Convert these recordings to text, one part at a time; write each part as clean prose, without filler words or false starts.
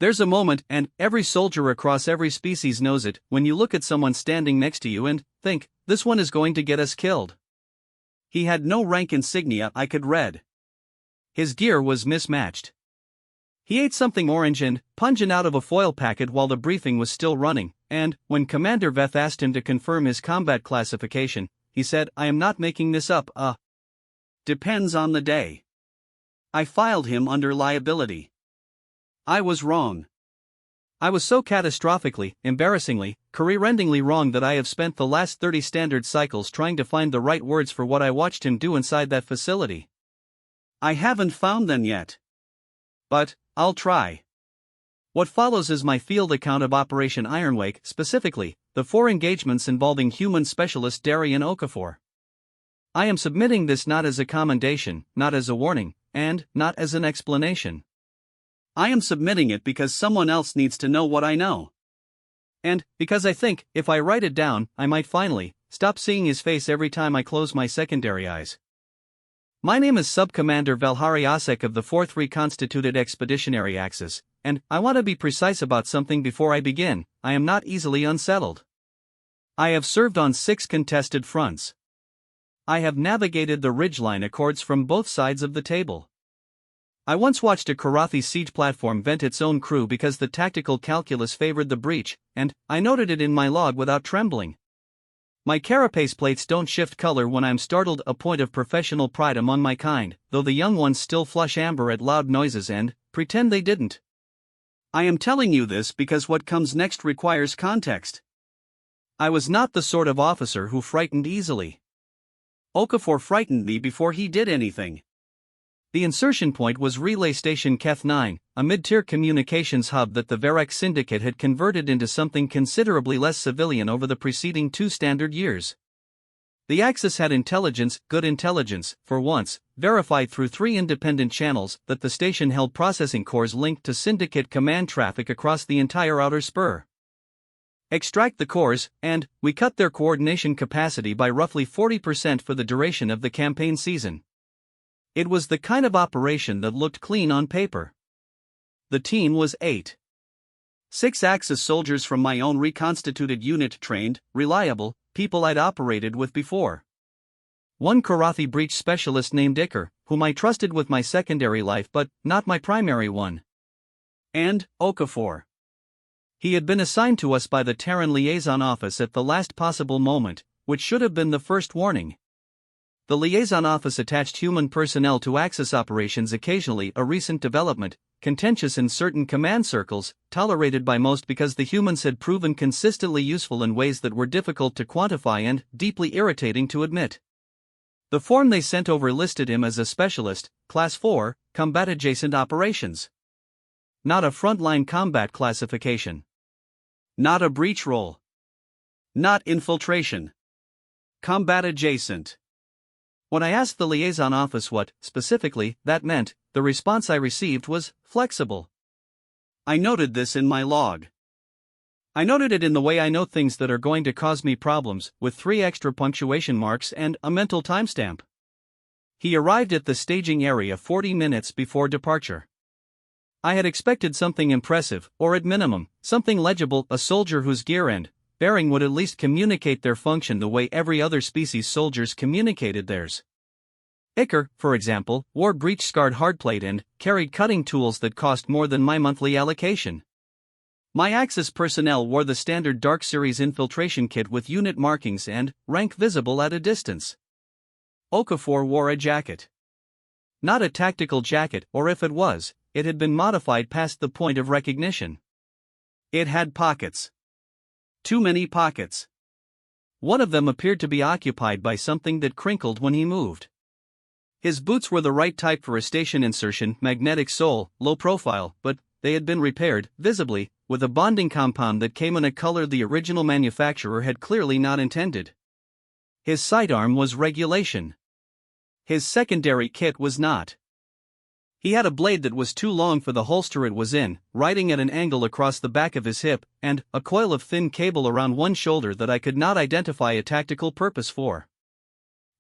There's a moment, and every soldier across every species knows it, when you look at someone standing next to you and think, this one is going to get us killed. He had no rank insignia I could read. His gear was mismatched. He ate something orange and pungent out of a foil packet while the briefing was still running, and, when Commander Veth asked him to confirm his combat classification, he said, I am not making this up, depends on the day. I filed him under liability. I was wrong. I was so catastrophically, embarrassingly, career-endingly wrong that I have spent the last 30 standard cycles trying to find the right words for what I watched him do inside that facility. I haven't found them yet. But I'll try. What follows is my field account of Operation Ironwake, specifically, the 4 engagements involving human specialist Darian Okafor. I am submitting this not as a commendation, not as a warning, and not as an explanation. I am submitting it because someone else needs to know what I know. And because I think, if I write it down, I might finally stop seeing his face every time I close my secondary eyes. My name is Sub-Commander Valhari Asek of the 4th Reconstituted Expeditionary Axis, and I want to be precise about something before I begin. I am not easily unsettled. I have served on 6 contested fronts. I have navigated the ridgeline accords from both sides of the table. I once watched a Karathi siege platform vent its own crew because the tactical calculus favored the breach, and I noted it in my log without trembling. My carapace plates don't shift color when I'm startled, a point of professional pride among my kind, though the young ones still flush amber at loud noises and pretend they didn't. I am telling you this because what comes next requires context. I was not the sort of officer who frightened easily. Okafor frightened me before he did anything. The insertion point was Relay Station Keth 9, a mid-tier communications hub that the Varek Syndicate had converted into something considerably less civilian over the preceding 2 standard years. The Axis had intelligence, good intelligence, for once, verified through 3 independent channels that the station held processing cores linked to Syndicate command traffic across the entire outer spur. Extract the cores, and we cut their coordination capacity by roughly 40% for the duration of the campaign season. It was the kind of operation that looked clean on paper. The team was 8. 6 Axis soldiers from my own reconstituted unit, trained, reliable, people I'd operated with before. 1 Karathi breach specialist named Iker, whom I trusted with my secondary life but not my primary one. And Okafor. He had been assigned to us by the Terran Liaison Office at the last possible moment, which should have been the first warning. The Liaison Office attached human personnel to Axis operations occasionally, a recent development, contentious in certain command circles, tolerated by most because the humans had proven consistently useful in ways that were difficult to quantify and deeply irritating to admit. The form they sent over listed him as a specialist, Class 4, Combat Adjacent Operations. Not a frontline combat classification. Not a breach role. Not infiltration. Combat Adjacent. When I asked the liaison office what, specifically, that meant, the response I received was flexible. I noted this in my log. I noted it in the way I note things that are going to cause me problems, with 3 extra punctuation marks and a mental timestamp. He arrived at the staging area 40 minutes before departure. I had expected something impressive, or at minimum, something legible, a soldier whose gear and bearing would at least communicate their function the way every other species soldiers communicated theirs. Iker, for example, wore breach-scarred hardplate and carried cutting tools that cost more than my monthly allocation. My Axis personnel wore the standard Dark Series infiltration kit with unit markings and rank visible at a distance. Okafor wore a jacket. Not a tactical jacket, or if it was, it had been modified past the point of recognition. It had pockets. Too many pockets. One of them appeared to be occupied by something that crinkled when he moved. His boots were the right type for a station insertion, magnetic sole, low profile, but they had been repaired, visibly, with a bonding compound that came in a color the original manufacturer had clearly not intended. His sidearm was regulation. His secondary kit was not. He had a blade that was too long for the holster it was in, riding at an angle across the back of his hip, and a coil of thin cable around one shoulder that I could not identify a tactical purpose for.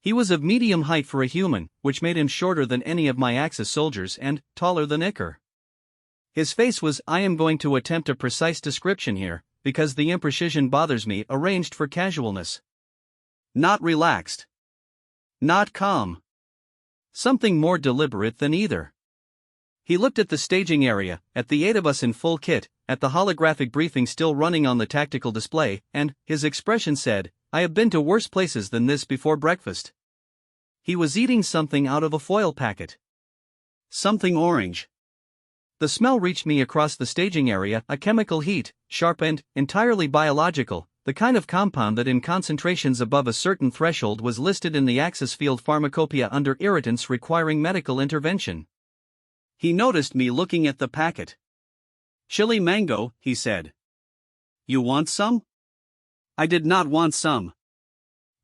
He was of medium height for a human, which made him shorter than any of my Axis soldiers and taller than Iker. His face was, I am going to attempt a precise description here, because the imprecision bothers me, arranged for casualness. Not relaxed. Not calm. Something more deliberate than either. He looked at the staging area, at the 8 of us in full kit, at the holographic briefing still running on the tactical display, and his expression said, I have been to worse places than this before breakfast. He was eating something out of a foil packet. Something orange. The smell reached me across the staging area, a chemical heat, sharp and entirely biological, the kind of compound that in concentrations above a certain threshold was listed in the axis field pharmacopoeia under irritants requiring medical intervention. He noticed me looking at the packet. Chili mango, he said. You want some? I did not want some.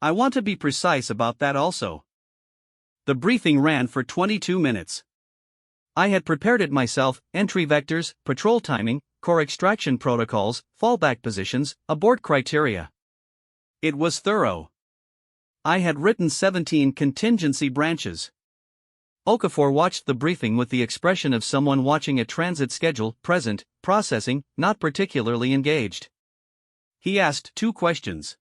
I want to be precise about that also. The briefing ran for 22 minutes. I had prepared it myself, entry vectors, patrol timing, core extraction protocols, fallback positions, abort criteria. It was thorough. I had written 17 contingency branches. Okafor watched the briefing with the expression of someone watching a transit schedule, present, processing, not particularly engaged. He asked 2 questions.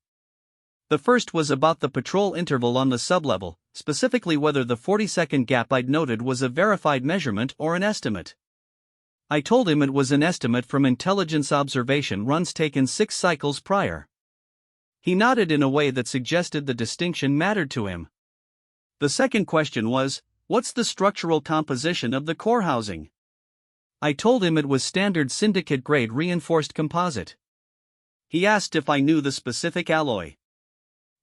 The first was about the patrol interval on the sublevel, specifically whether the 40-second gap I'd noted was a verified measurement or an estimate. I told him it was an estimate from intelligence observation runs taken 6 cycles prior. He nodded in a way that suggested the distinction mattered to him. The second question was, what's the structural composition of the core housing? I told him it was standard syndicate-grade reinforced composite. He asked if I knew the specific alloy.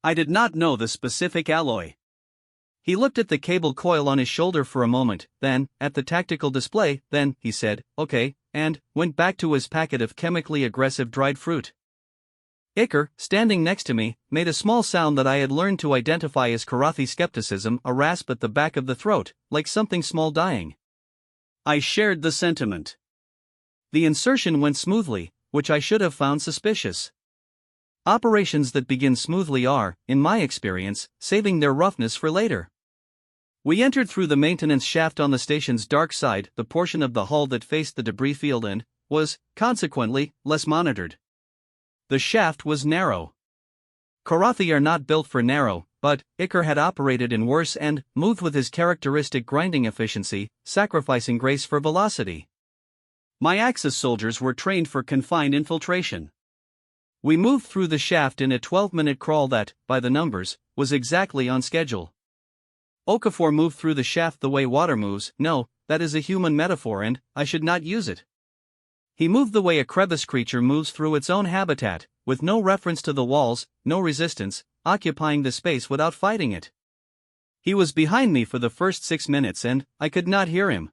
I did not know the specific alloy. He looked at the cable coil on his shoulder for a moment, then, at the tactical display, then, he said, okay, and went back to his packet of chemically aggressive dried fruit. Iker, standing next to me, made a small sound that I had learned to identify as Karathi skepticism, a rasp at the back of the throat, like something small dying. I shared the sentiment. The insertion went smoothly, which I should have found suspicious. Operations that begin smoothly are, in my experience, saving their roughness for later. We entered through the maintenance shaft on the station's dark side, the portion of the hull that faced the debris field and was, consequently, less monitored. The shaft was narrow. Karathi are not built for narrow, but Iker had operated in worse and moved with his characteristic grinding efficiency, sacrificing grace for velocity. My Axis soldiers were trained for confined infiltration. We moved through the shaft in a 12-minute crawl that, by the numbers, was exactly on schedule. Okafor moved through the shaft the way water moves. No, that is a human metaphor and I should not use it. He moved the way a crevice creature moves through its own habitat, with no reference to the walls, no resistance, occupying the space without fighting it. He was behind me for the first 6 minutes and I could not hear him.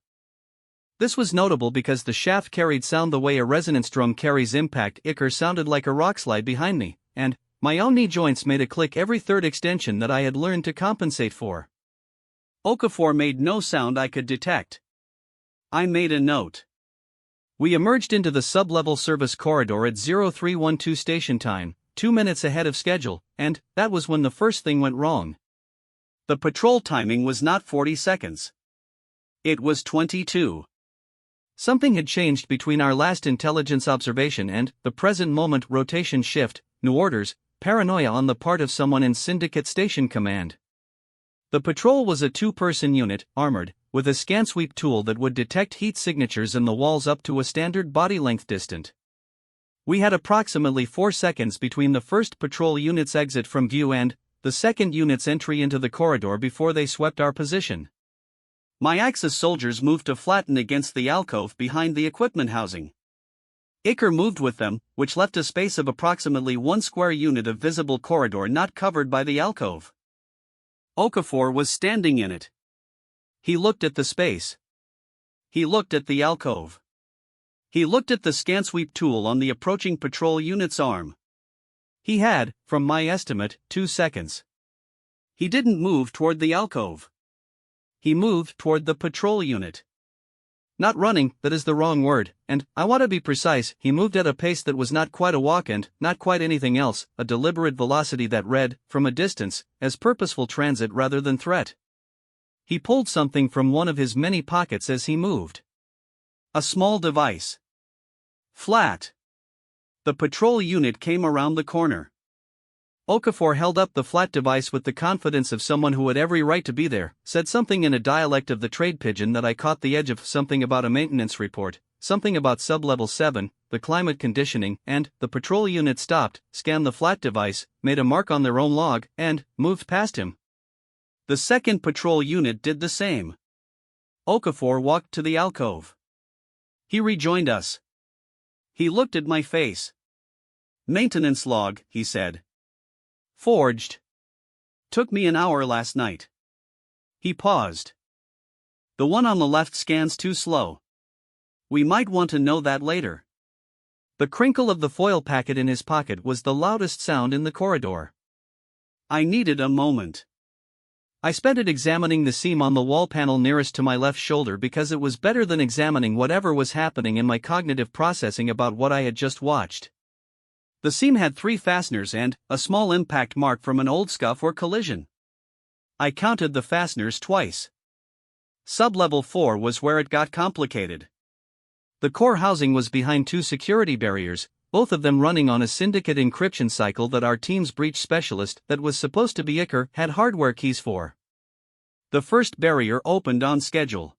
This was notable because the shaft carried sound the way a resonance drum carries impact. Iker sounded like a rockslide behind me, and my own knee joints made a click every third extension that I had learned to compensate for. Okafor made no sound I could detect. I made a note. We emerged into the sub-level service corridor at 0312 station time, 2 minutes ahead of schedule, and that was when the first thing went wrong. The patrol timing was not 40 seconds. It was 22. Something had changed between our last intelligence observation and the present moment. Rotation shift, new orders, paranoia on the part of someone in Syndicate Station Command. The patrol was a 2-person unit, armored, with a scan sweep tool that would detect heat signatures in the walls up to a standard body length distant. We had approximately 4 seconds between the first patrol unit's exit from view and the second unit's entry into the corridor before they swept our position. My Axis soldiers moved to flatten against the alcove behind the equipment housing. Iker moved with them, which left a space of approximately 1 square unit of visible corridor not covered by the alcove. Okafor was standing in it. He looked at the space. He looked at the alcove. He looked at the scan sweep tool on the approaching patrol unit's arm. He had, from my estimate, 2 seconds. He didn't move toward the alcove. He moved toward the patrol unit. Not running, that is the wrong word, and, I want to be precise, he moved at a pace that was not quite a walk and, not quite anything else, a deliberate velocity that read, from a distance, as purposeful transit rather than threat. He pulled something from one of his many pockets as he moved. A small device. Flat. The patrol unit came around the corner. Okafor held up the flat device with the confidence of someone who had every right to be there, said something in a dialect of the trade pigeon that I caught the edge of, something about a maintenance report, something about sub-level 7, the climate conditioning, and the patrol unit stopped, scanned the flat device, made a mark on their own log, and moved past him. The second patrol unit did the same. Okafor walked to the alcove. He rejoined us. He looked at my face. Maintenance log, he said. Forged. Took me an hour last night. He paused. The one on the left scans too slow. We might want to know that later. The crinkle of the foil packet in his pocket was the loudest sound in the corridor. I needed a moment. I spent it examining the seam on the wall panel nearest to my left shoulder because it was better than examining whatever was happening in my cognitive processing about what I had just watched. The seam had 3 fasteners and a small impact mark from an old scuff or collision. I counted the fasteners twice. Sub-level 4 was where it got complicated. The core housing was behind 2 security barriers, both of them running on a syndicate encryption cycle that our team's breach specialist that was supposed to be Iker had hardware keys for. The first barrier opened on schedule.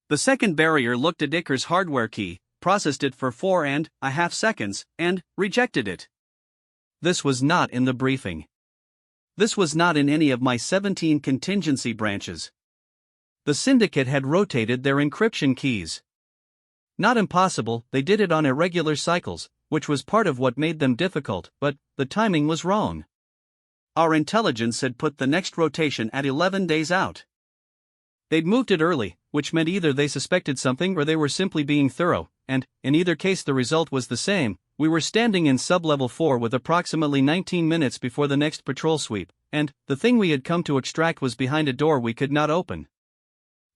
The second barrier looked at Iker's hardware key, processed it for 4.5 seconds, and rejected it. This was not in the briefing. This was not in any of my 17 contingency branches. The syndicate had rotated their encryption keys. Not impossible, they did it on irregular cycles, which was part of what made them difficult, but the timing was wrong. Our intelligence had put the next rotation at 11 days out. They'd moved it early, which meant either they suspected something or they were simply being thorough, and, in either case the result was the same. We were standing in sub-level 4 with approximately 19 minutes before the next patrol sweep, and the thing we had come to extract was behind a door we could not open.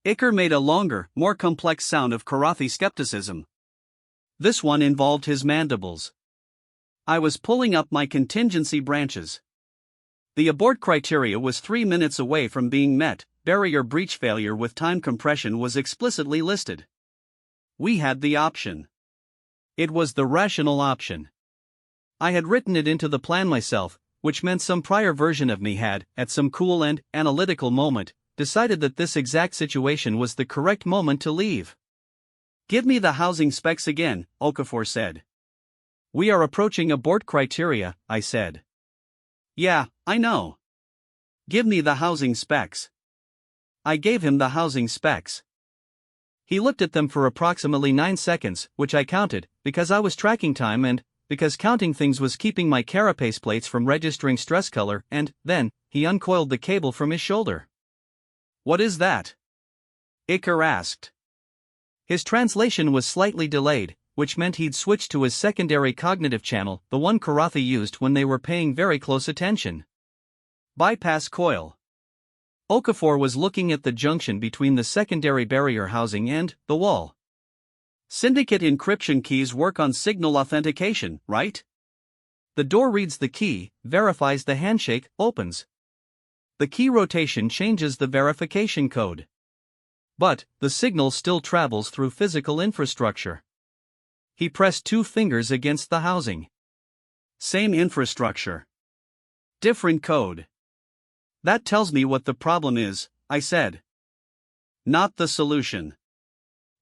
Iker made a longer, more complex sound of Karathi skepticism. This one involved his mandibles. I was pulling up my contingency branches. The abort criteria was 3 minutes away from being met. Barrier breach failure with time compression was explicitly listed. We had the option. It was the rational option. I had written it into the plan myself, which meant some prior version of me had, at some cool and analytical moment, decided that this exact situation was the correct moment to leave. Give me the housing specs again, Okafor said. We are approaching abort criteria, I said. Yeah, I know. Give me the housing specs. I gave him the housing specs. He looked at them for approximately 9 seconds, which I counted, because I was tracking time and because counting things was keeping my carapace plates from registering stress color, and then he uncoiled the cable from his shoulder. What is that? Iker asked. His translation was slightly delayed, which meant he'd switched to his secondary cognitive channel, the one Karathi used when they were paying very close attention. Bypass coil. Okafor was looking at the junction between the secondary barrier housing and the wall. Syndicate encryption keys work on signal authentication, right? The door reads the key, verifies the handshake, opens. The key rotation changes the verification code. But the signal still travels through physical infrastructure. He pressed 2 fingers against the housing. Same infrastructure. Different code. That tells me what the problem is, I said. Not the solution.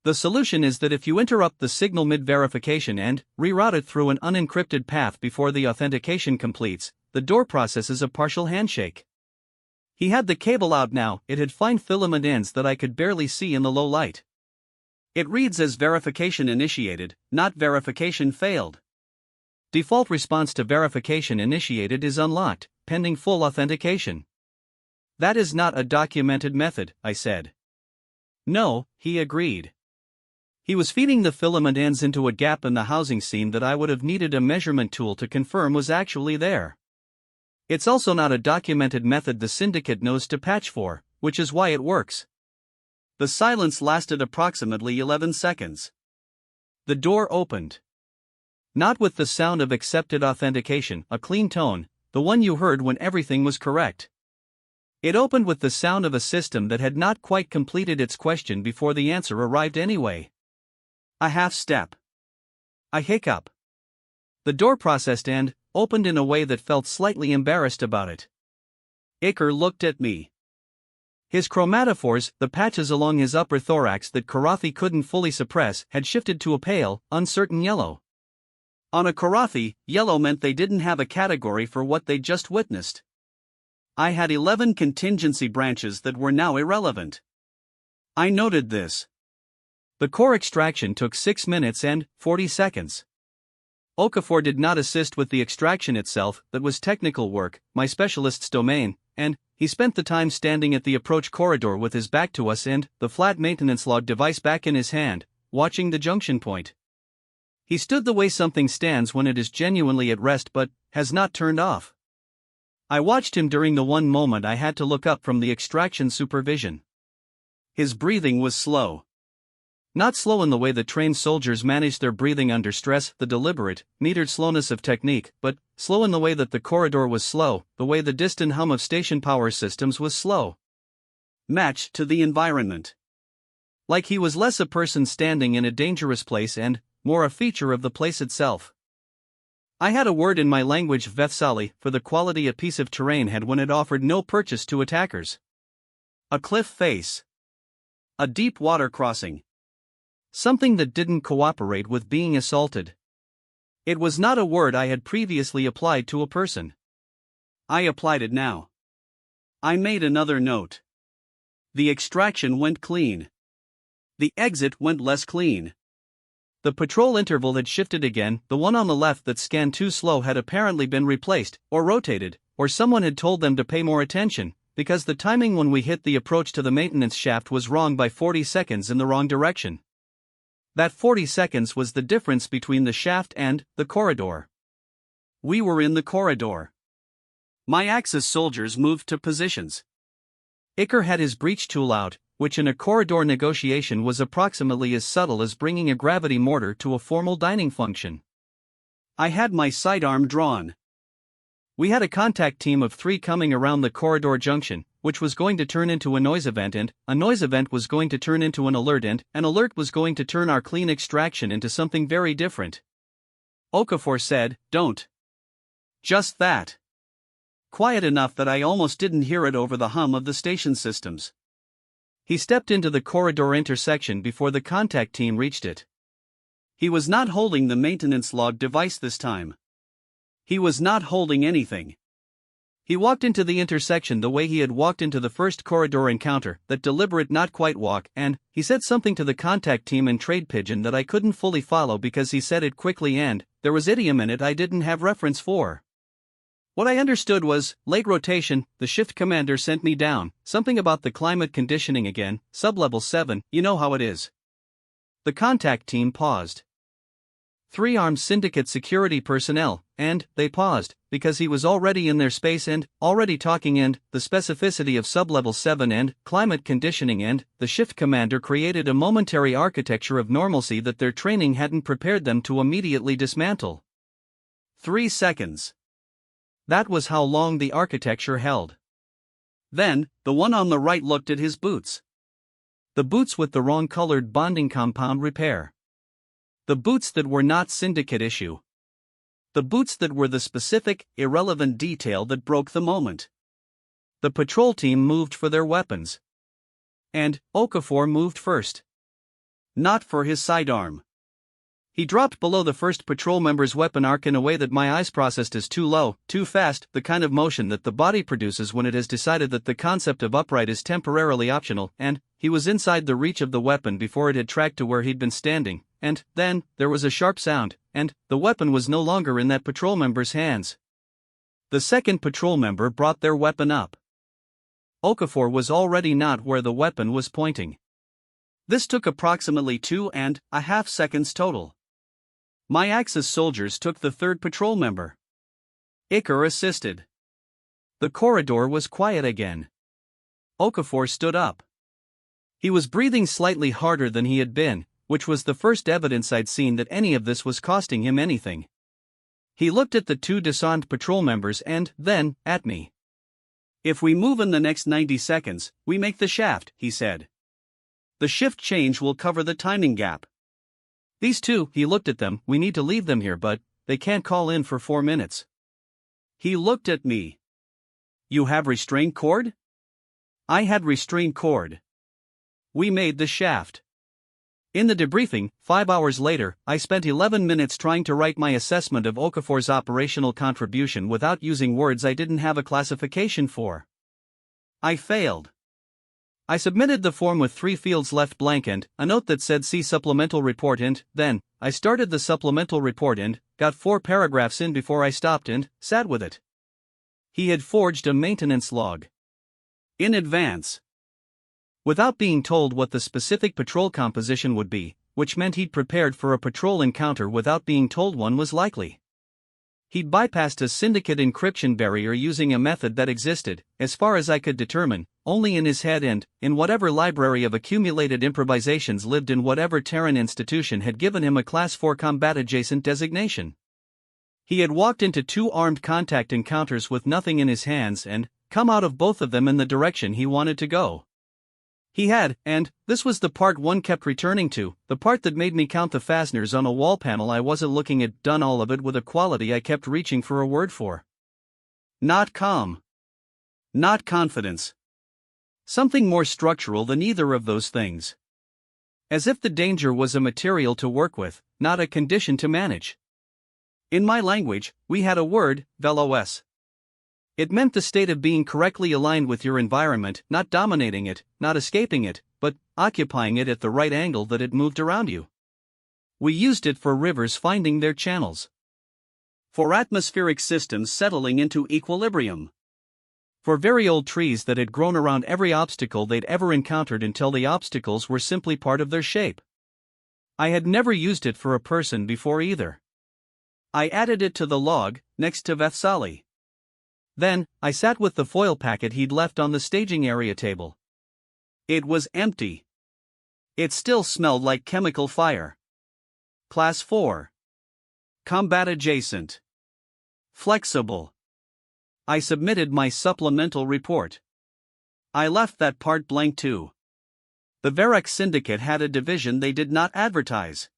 The solution is that if you interrupt the signal mid-verification and reroute it through an unencrypted path before the authentication completes, the door processes a partial handshake. He had the cable out now. It had fine filament ends that I could barely see in the low light. It reads as verification initiated, not verification failed. Default response to verification initiated is unlocked, pending full authentication. That is not a documented method, I said. No, he agreed. He was feeding the filament ends into a gap in the housing seam that I would have needed a measurement tool to confirm was actually there. It's also not a documented method the syndicate knows to patch for, which is why it works. The silence lasted approximately 11 seconds. The door opened. Not with the sound of accepted authentication, a clean tone, the one you heard when everything was correct. It opened with the sound of a system that had not quite completed its question before the answer arrived anyway. A half step. I hiccup. The door processed and opened in a way that felt slightly embarrassed about it. Iker looked at me. His chromatophores, the patches along his upper thorax that Karathi couldn't fully suppress, had shifted to a pale, uncertain yellow. On a Karathi, yellow meant they didn't have a category for what they'd just witnessed. I had 11 contingency branches that were now irrelevant. I noted this. The core extraction took 6 minutes and 40 seconds. Okafor did not assist with the extraction itself, that was technical work, my specialist's domain, and he spent the time standing at the approach corridor with his back to us and the flat maintenance log device back in his hand, watching the junction point. He stood the way something stands when it is genuinely at rest but has not turned off. I watched him during the one moment I had to look up from the extraction supervision. His breathing was slow. Not slow in the way that trained soldiers manage their breathing under stress, the deliberate, metered slowness of technique, but slow in the way that the corridor was slow, the way the distant hum of station power systems was slow. Matched to the environment. Like he was less a person standing in a dangerous place and more a feature of the place itself. I had a word in my language Vethsali for the quality a piece of terrain had when it offered no purchase to attackers. A cliff face. A deep water crossing. Something that didn't cooperate with being assaulted. It was not a word I had previously applied to a person. I applied it now. I made another note. The extraction went clean. The exit went less clean. The patrol interval had shifted again, the one on the left that scanned too slow had apparently been replaced, or rotated, or someone had told them to pay more attention, because the timing when we hit the approach to the maintenance shaft was wrong by 40 seconds in the wrong direction. That 40 seconds was the difference between the shaft and the corridor. We were in the corridor. My Axis soldiers moved to positions. Iker had his breach tool out, which in a corridor negotiation was approximately as subtle as bringing a gravity mortar to a formal dining function. I had my sidearm drawn. We had a contact team of 3 coming around the corridor junction, which was going to turn into a noise event, and a noise event was going to turn into an alert, and an alert was going to turn our clean extraction into something very different. Okafor said, "Don't." Just that. Quiet enough that I almost didn't hear it over the hum of the station systems. He stepped into the corridor intersection before the contact team reached it. He was not holding the maintenance log device this time. He was not holding anything. He walked into the intersection the way he had walked into the first corridor encounter, that deliberate not quite walk, and he said something to the contact team in trade pidgin that I couldn't fully follow because he said it quickly and there was idiom in it I didn't have reference for. What I understood was, late rotation, the shift commander sent me down, something about the climate conditioning again, sublevel 7, you know how it is. The contact team paused. 3 armed syndicate security personnel, and they paused, because he was already in their space and already talking, and the specificity of sublevel 7 and climate conditioning and the shift commander created a momentary architecture of normalcy that their training hadn't prepared them to immediately dismantle. 3 seconds. That was how long the architecture held. Then, the one on the right looked at his boots. The boots with the wrong colored bonding compound repair. The boots that were not syndicate issue. The boots that were the specific, irrelevant detail that broke the moment. The patrol team moved for their weapons. And Okafor moved first. Not for his sidearm. He dropped below the first patrol member's weapon arc in a way that my eyes processed as too low, too fast, the kind of motion that the body produces when it has decided that the concept of upright is temporarily optional, and he was inside the reach of the weapon before it had tracked to where he'd been standing, and then there was a sharp sound, and the weapon was no longer in that patrol member's hands. The second patrol member brought their weapon up. Okafor was already not where the weapon was pointing. This took approximately 2.5 seconds total. My Axis soldiers took the third patrol member. Iker assisted. The corridor was quiet again. Okafor stood up. He was breathing slightly harder than he had been, which was the first evidence I'd seen that any of this was costing him anything. He looked at the 2 disarmed patrol members and then at me. "If we move in the next 90 seconds, we make the shaft," he said. "The shift change will cover the timing gap. These two, he looked at them, we need to leave them here, but they can't call in for 4 minutes. He looked at me. You have restraint cord? I had restraint cord. We made the shaft. In the debriefing, 5 hours later, I spent 11 minutes trying to write my assessment of Okafor's operational contribution without using words I didn't have a classification for. I failed. I submitted the form with 3 fields left blank and a note that said see supplemental report, and then I started the supplemental report and got 4 paragraphs in before I stopped and sat with it. He had forged a maintenance log. In advance. Without being told what the specific patrol composition would be, which meant he'd prepared for a patrol encounter without being told one was likely. He'd bypassed a syndicate encryption barrier using a method that existed, as far as I could determine, only in his head and in whatever library of accumulated improvisations lived in whatever Terran institution had given him a Class 4 combat adjacent designation. He had walked into 2 armed contact encounters with nothing in his hands and come out of both of them in the direction he wanted to go. He had, and this was the part one kept returning to, the part that made me count the fasteners on a wall panel I wasn't looking at, done all of it with a quality I kept reaching for a word for. Not calm. Not confidence. Something more structural than either of those things. As if the danger was a material to work with, not a condition to manage. In my language, we had a word, velos. It meant the state of being correctly aligned with your environment, not dominating it, not escaping it, but occupying it at the right angle that it moved around you. We used it for rivers finding their channels. For atmospheric systems settling into equilibrium. For very old trees that had grown around every obstacle they'd ever encountered until the obstacles were simply part of their shape. I had never used it for a person before either. I added it to the log, next to Vethsali. Then, I sat with the foil packet he'd left on the staging area table. It was empty. It still smelled like chemical fire. Class 4. Combat adjacent. Flexible. I submitted my supplemental report. I left that part blank too. The Varrock Syndicate had a division they did not advertise.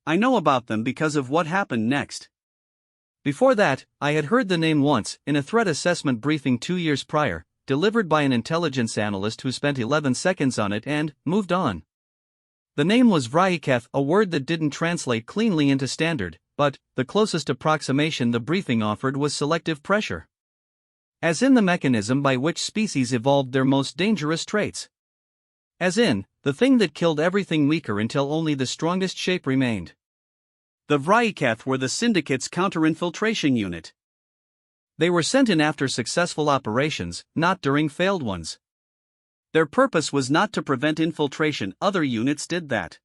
I know about them because of what happened next. Before that, I had heard the name once, in a threat assessment briefing 2 years prior, delivered by an intelligence analyst who spent 11 seconds on it and moved on. The name was Vryketh, a word that didn't translate cleanly into standard, but the closest approximation the briefing offered was selective pressure. As in the mechanism by which species evolved their most dangerous traits. As in, the thing that killed everything weaker until only the strongest shape remained. The Vryketh were the Syndicate's counterinfiltration unit. They were sent in after successful operations, not during failed ones. Their purpose was not to prevent infiltration, other units did that.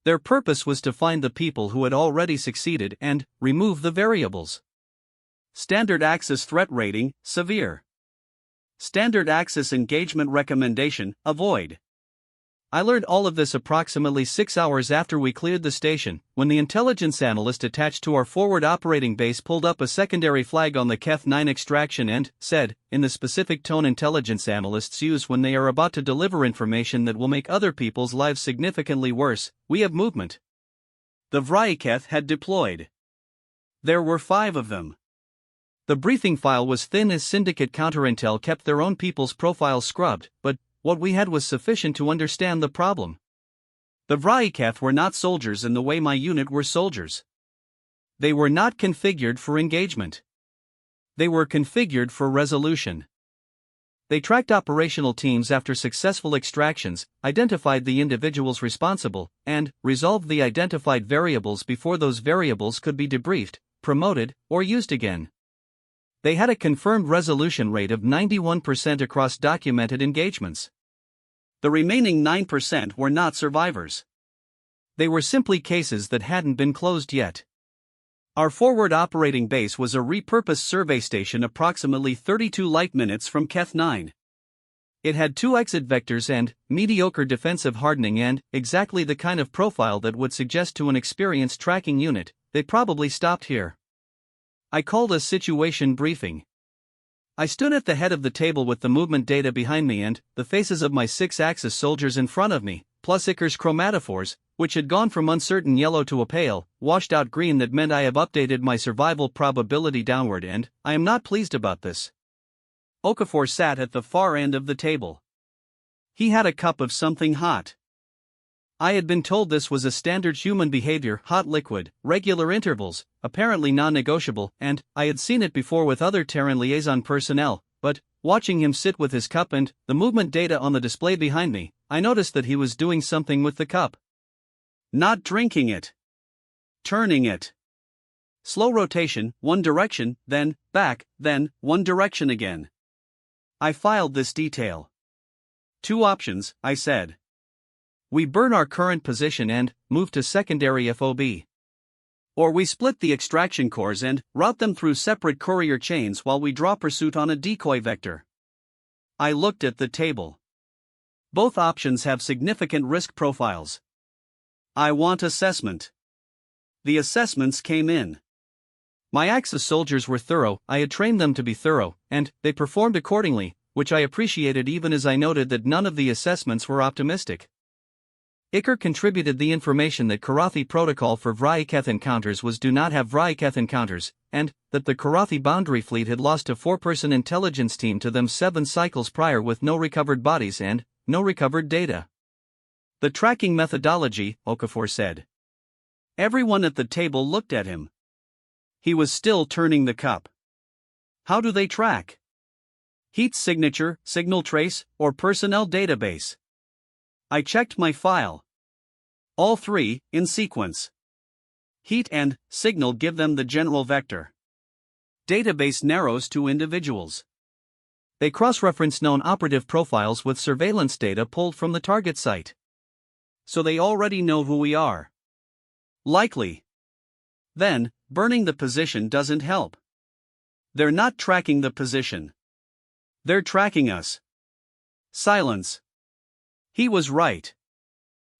Their purpose was to find the people who had already succeeded and remove the variables. Standard Axis Threat Rating, Severe. Standard Axis Engagement Recommendation, Avoid. I learned all of this approximately 6 hours after we cleared the station, when the intelligence analyst attached to our forward operating base pulled up a secondary flag on the Keth-9 extraction and said, in the specific tone intelligence analysts use when they are about to deliver information that will make other people's lives significantly worse, "We have movement." The Vryketh had deployed. There were 5 of them. The briefing file was thin as Syndicate counterintel kept their own people's profiles scrubbed, but what we had was sufficient to understand the problem. The Vryketh were not soldiers in the way my unit were soldiers. They were not configured for engagement. They were configured for resolution. They tracked operational teams after successful extractions, identified the individuals responsible, and resolved the identified variables before those variables could be debriefed, promoted, or used again. They had a confirmed resolution rate of 91% across documented engagements. The remaining 9% were not survivors. They were simply cases that hadn't been closed yet. Our forward operating base was a repurposed survey station approximately 32 light minutes from Keth-9. It had 2 exit vectors and mediocre defensive hardening and exactly the kind of profile that would suggest to an experienced tracking unit, they'd probably stopped here. I called a situation briefing. I stood at the head of the table with the movement data behind me and the faces of my 6 Axis soldiers in front of me, plus Icar's chromatophores, which had gone from uncertain yellow to a pale, washed-out green. That meant I have updated my survival probability downward, and I am not pleased about this. Okafor sat at the far end of the table. He had a cup of something hot. I had been told this was a standard human behavior: hot liquid, regular intervals, apparently non-negotiable, and I had seen it before with other Terran liaison personnel, but, watching him sit with his cup and the movement data on the display behind me, I noticed that he was doing something with the cup. Not drinking it. Turning it. Slow rotation, one direction, then back, then one direction again. I filed this detail. 2 options, I said. We burn our current position and move to secondary FOB. Or we split the extraction cores and route them through separate courier chains while we draw pursuit on a decoy vector. I looked at the table. Both options have significant risk profiles. I want assessment. The assessments came in. My Axis soldiers were thorough. I had trained them to be thorough, and they performed accordingly, which I appreciated, even as I noted that none of the assessments were optimistic. Icar contributed the information that Karathi protocol for Vryketh encounters was do not have Vryketh encounters, and that the Karathi boundary fleet had lost a 4-person intelligence team to them 7 cycles prior with no recovered bodies and no recovered data. The tracking methodology, Okafor said. Everyone at the table looked at him. He was still turning the cup. How do they track? Heat signature, signal trace, or personnel database? I checked my file. All 3, in sequence. Heat and signal give them the general vector. Database narrows to individuals. They cross-reference known operative profiles with surveillance data pulled from the target site. So they already know who we are. Likely. Then, burning the position doesn't help. They're not tracking the position. They're tracking us. Silence. He was right.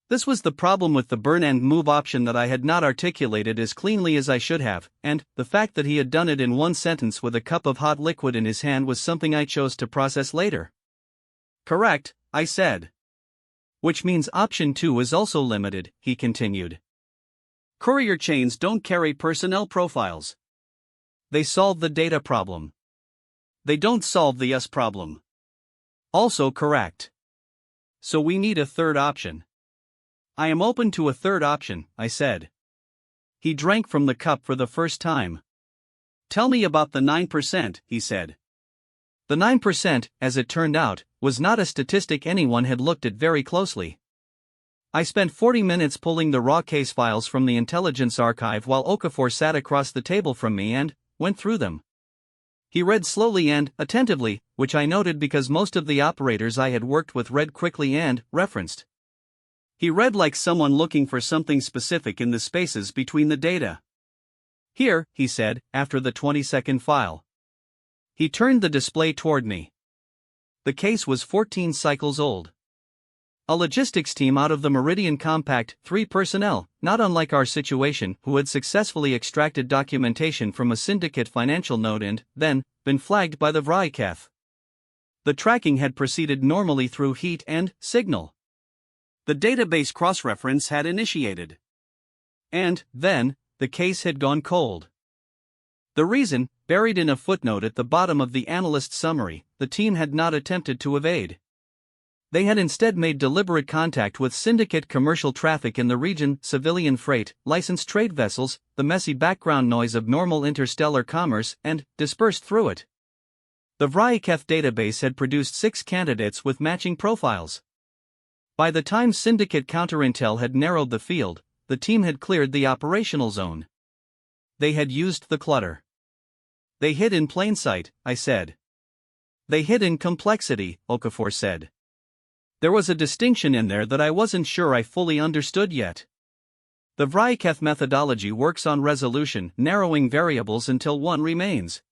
This was the problem with the burn and move option that I had not articulated as cleanly as I should have, and the fact that he had done it in one sentence with a cup of hot liquid in his hand was something I chose to process later. Correct, I said. Which means option 2 is also limited, he continued. Courier chains don't carry personnel profiles. They solve the data problem. They don't solve the us problem. Also correct. So we need a third option. I am open to a third option, I said. He drank from the cup for the first time. Tell me about the 9%, he said. The 9%, as it turned out, was not a statistic anyone had looked at very closely. I spent 40 minutes pulling the raw case files from the intelligence archive while Okafor sat across the table from me and went through them. He read slowly and attentively, which I noted because most of the operators I had worked with read quickly and referenced. He read like someone looking for something specific in the spaces between the data. Here, he said, after the 20-second file. He turned the display toward me. The case was 14 cycles old. A logistics team out of the Meridian Compact, 3 personnel, not unlike our situation, who had successfully extracted documentation from a syndicate financial node and, then, been flagged by the Vryketh. The tracking had proceeded normally through heat and signal. The database cross-reference had initiated. And, then, the case had gone cold. The reason, buried in a footnote at the bottom of the analyst's summary, the team had not attempted to evade. They had instead made deliberate contact with syndicate commercial traffic in the region, civilian freight, licensed trade vessels, the messy background noise of normal interstellar commerce, and dispersed through it. The Vryketh database had produced 6 candidates with matching profiles. By the time syndicate counterintel had narrowed the field, the team had cleared the operational zone. They had used the clutter. They hid in plain sight, I said. They hid in complexity, Okafor said. There was a distinction in there that I wasn't sure I fully understood yet. The Vryketh methodology works on resolution, narrowing variables until one remains.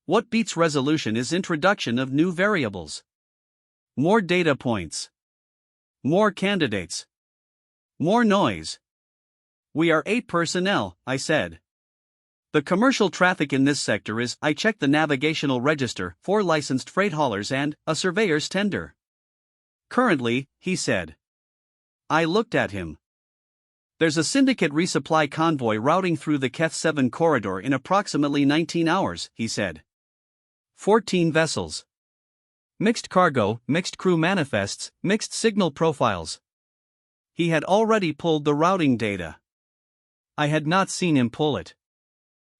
What beats resolution is introduction of new variables. More data points. More candidates. More noise. We are 8 personnel, I said. The commercial traffic in this sector is, I checked the navigational register, 4 licensed freight haulers and a surveyor's tender. Currently, he said. I looked at him. There's a syndicate resupply convoy routing through the Keth 7 corridor in approximately 19 hours, he said. 14 vessels. Mixed cargo, mixed crew manifests, mixed signal profiles. He had already pulled the routing data. I had not seen him pull it.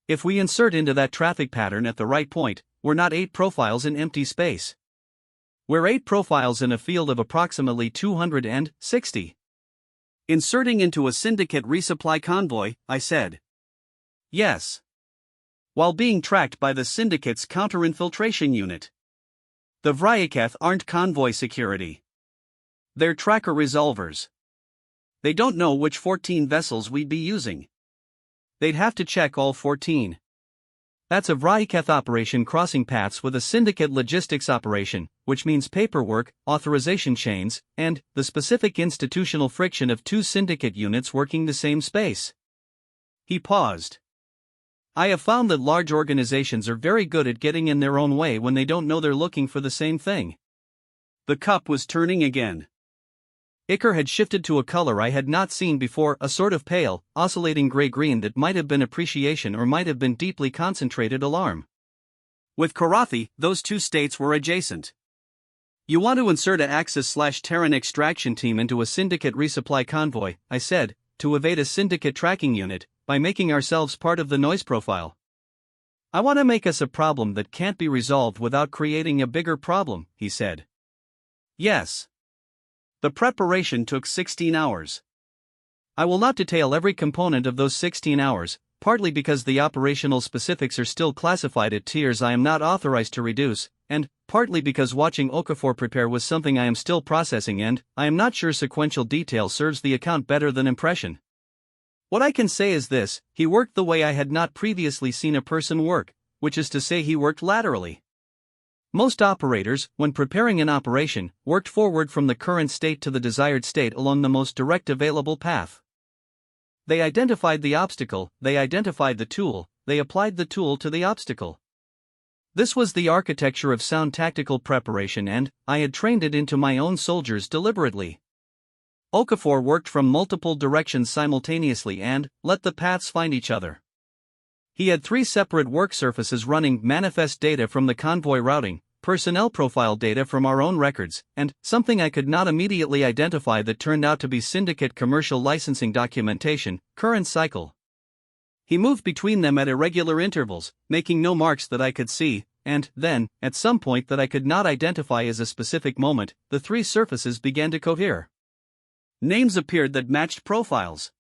If we insert into that traffic pattern at the right point, we're not 8 profiles in empty space. We're 8 profiles in a field of approximately 260. Inserting into a syndicate resupply convoy, I said. Yes. While being tracked by the syndicate's counter-infiltration unit. The Vryaketh aren't convoy security. They're tracker resolvers. They don't know which 14 vessels we'd be using. They'd have to check all 14. That's a Vryaketh operation crossing paths with a syndicate logistics operation, which means paperwork, authorization chains, and the specific institutional friction of 2 syndicate units working the same space. He paused. I have found that large organizations are very good at getting in their own way when they don't know they're looking for the same thing. The cup was turning again. Ichor had shifted to a color I had not seen before, a sort of pale, oscillating gray-green that might have been appreciation or might have been deeply concentrated alarm. With Karathi, those 2 states were adjacent. You want to insert an Axis/Terran extraction team into a syndicate resupply convoy, I said, to evade a syndicate tracking unit, by making ourselves part of the noise profile. I want to make us a problem that can't be resolved without creating a bigger problem, he said. Yes. The preparation took 16 hours. I will not detail every component of those 16 hours, partly because the operational specifics are still classified at tiers I am not authorized to reduce, and partly because watching Okafor prepare was something I am still processing and I am not sure sequential detail serves the account better than impression. What I can say is this: he worked the way I had not previously seen a person work, which is to say he worked laterally. Most operators, when preparing an operation, worked forward from the current state to the desired state along the most direct available path. They identified the obstacle, they identified the tool, they applied the tool to the obstacle. This was the architecture of sound tactical preparation, and I had trained it into my own soldiers deliberately. Okafor worked from multiple directions simultaneously and let the paths find each other. He had 3 separate work surfaces running: manifest data from the convoy routing, personnel profile data from our own records, and something I could not immediately identify that turned out to be syndicate commercial licensing documentation, current cycle. He moved between them at irregular intervals, making no marks that I could see, and then, at some point that I could not identify as a specific moment, the 3 surfaces began to cohere. Names appeared that matched profiles.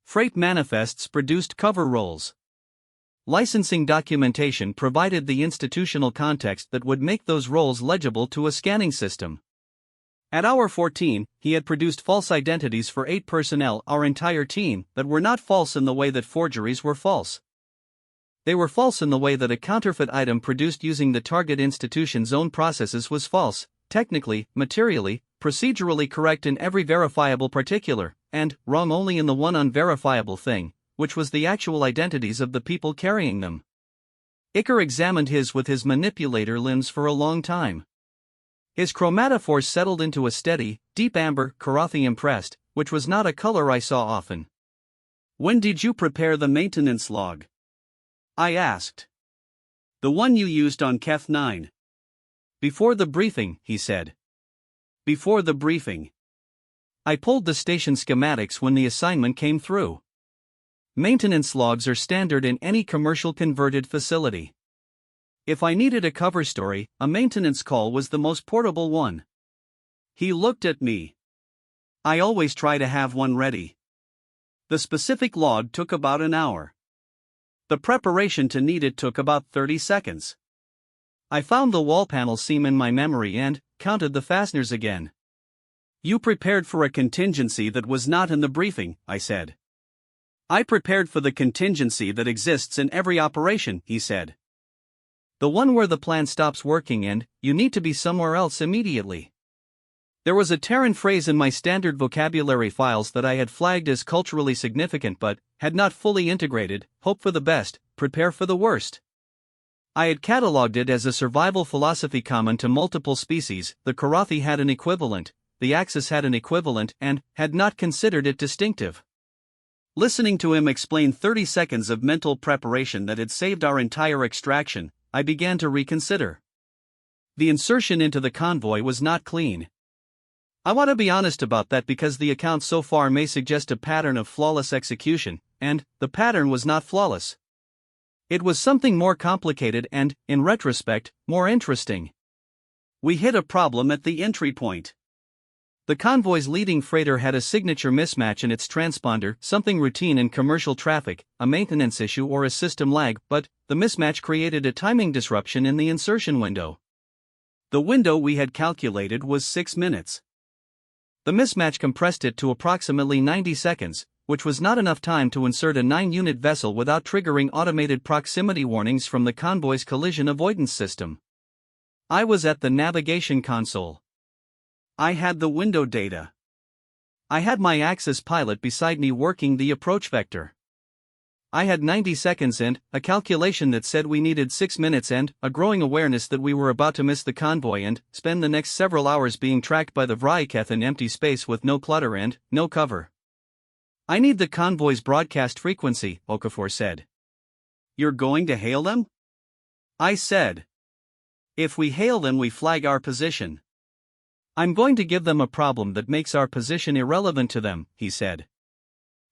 Freight manifests produced cover rolls. Licensing documentation provided the institutional context that would make those roles legible to a scanning system. At hour 14, he had produced false identities for 8 personnel, our entire team, that were not false in the way that forgeries were false. They were false in the way that a counterfeit item produced using the target institution's own processes was false, technically, materially, procedurally correct in every verifiable particular, and wrong only in the one unverifiable thing, which was the actual identities of the people carrying them. Ichor examined his with his manipulator lens for a long time. His chromatophore settled into a steady, deep amber, Karathi impressed, which was not a color I saw often. When did you prepare the maintenance log? I asked. The one you used on Keth 9. Before the briefing, he said. Before the briefing. I pulled the station schematics when the assignment came through. Maintenance logs are standard in any commercial converted facility. If I needed a cover story, a maintenance call was the most portable one. He looked at me. I always try to have one ready. The specific log took about an hour. The preparation to need it took about 30 seconds. I found the wall panel seam in my memory and counted the fasteners again. You prepared for a contingency that was not in the briefing, I said. I prepared for the contingency that exists in every operation, he said. The one where the plan stops working and you need to be somewhere else immediately. There was a Terran phrase in my standard vocabulary files that I had flagged as culturally significant but had not fully integrated: hope for the best, prepare for the worst. I had catalogued it as a survival philosophy common to multiple species. The Karathi had an equivalent, the Axis had an equivalent and had not considered it distinctive. Listening to him explain 30 seconds of mental preparation that had saved our entire extraction, I began to reconsider. The insertion into the convoy was not clean. I want to be honest about that because the account so far may suggest a pattern of flawless execution, and the pattern was not flawless. It was something more complicated and, in retrospect, more interesting. We hit a problem at the entry point. The convoy's leading freighter had a signature mismatch in its transponder, something routine in commercial traffic, a maintenance issue or a system lag, but the mismatch created a timing disruption in the insertion window. The window we had calculated was 6 minutes. The mismatch compressed it to approximately 90 seconds, which was not enough time to insert a 9-unit vessel without triggering automated proximity warnings from the convoy's collision avoidance system. I was at the navigation console. I had the window data. I had my Axis pilot beside me working the approach vector. I had 90 seconds and a calculation that said we needed 6 minutes and a growing awareness that we were about to miss the convoy and spend the next several hours being tracked by the Vryketh in empty space with no clutter and no cover. I need the convoy's broadcast frequency, Okafor said. You're going to hail them? I said. If we hail them, we flag our position. I'm going to give them a problem that makes our position irrelevant to them, he said.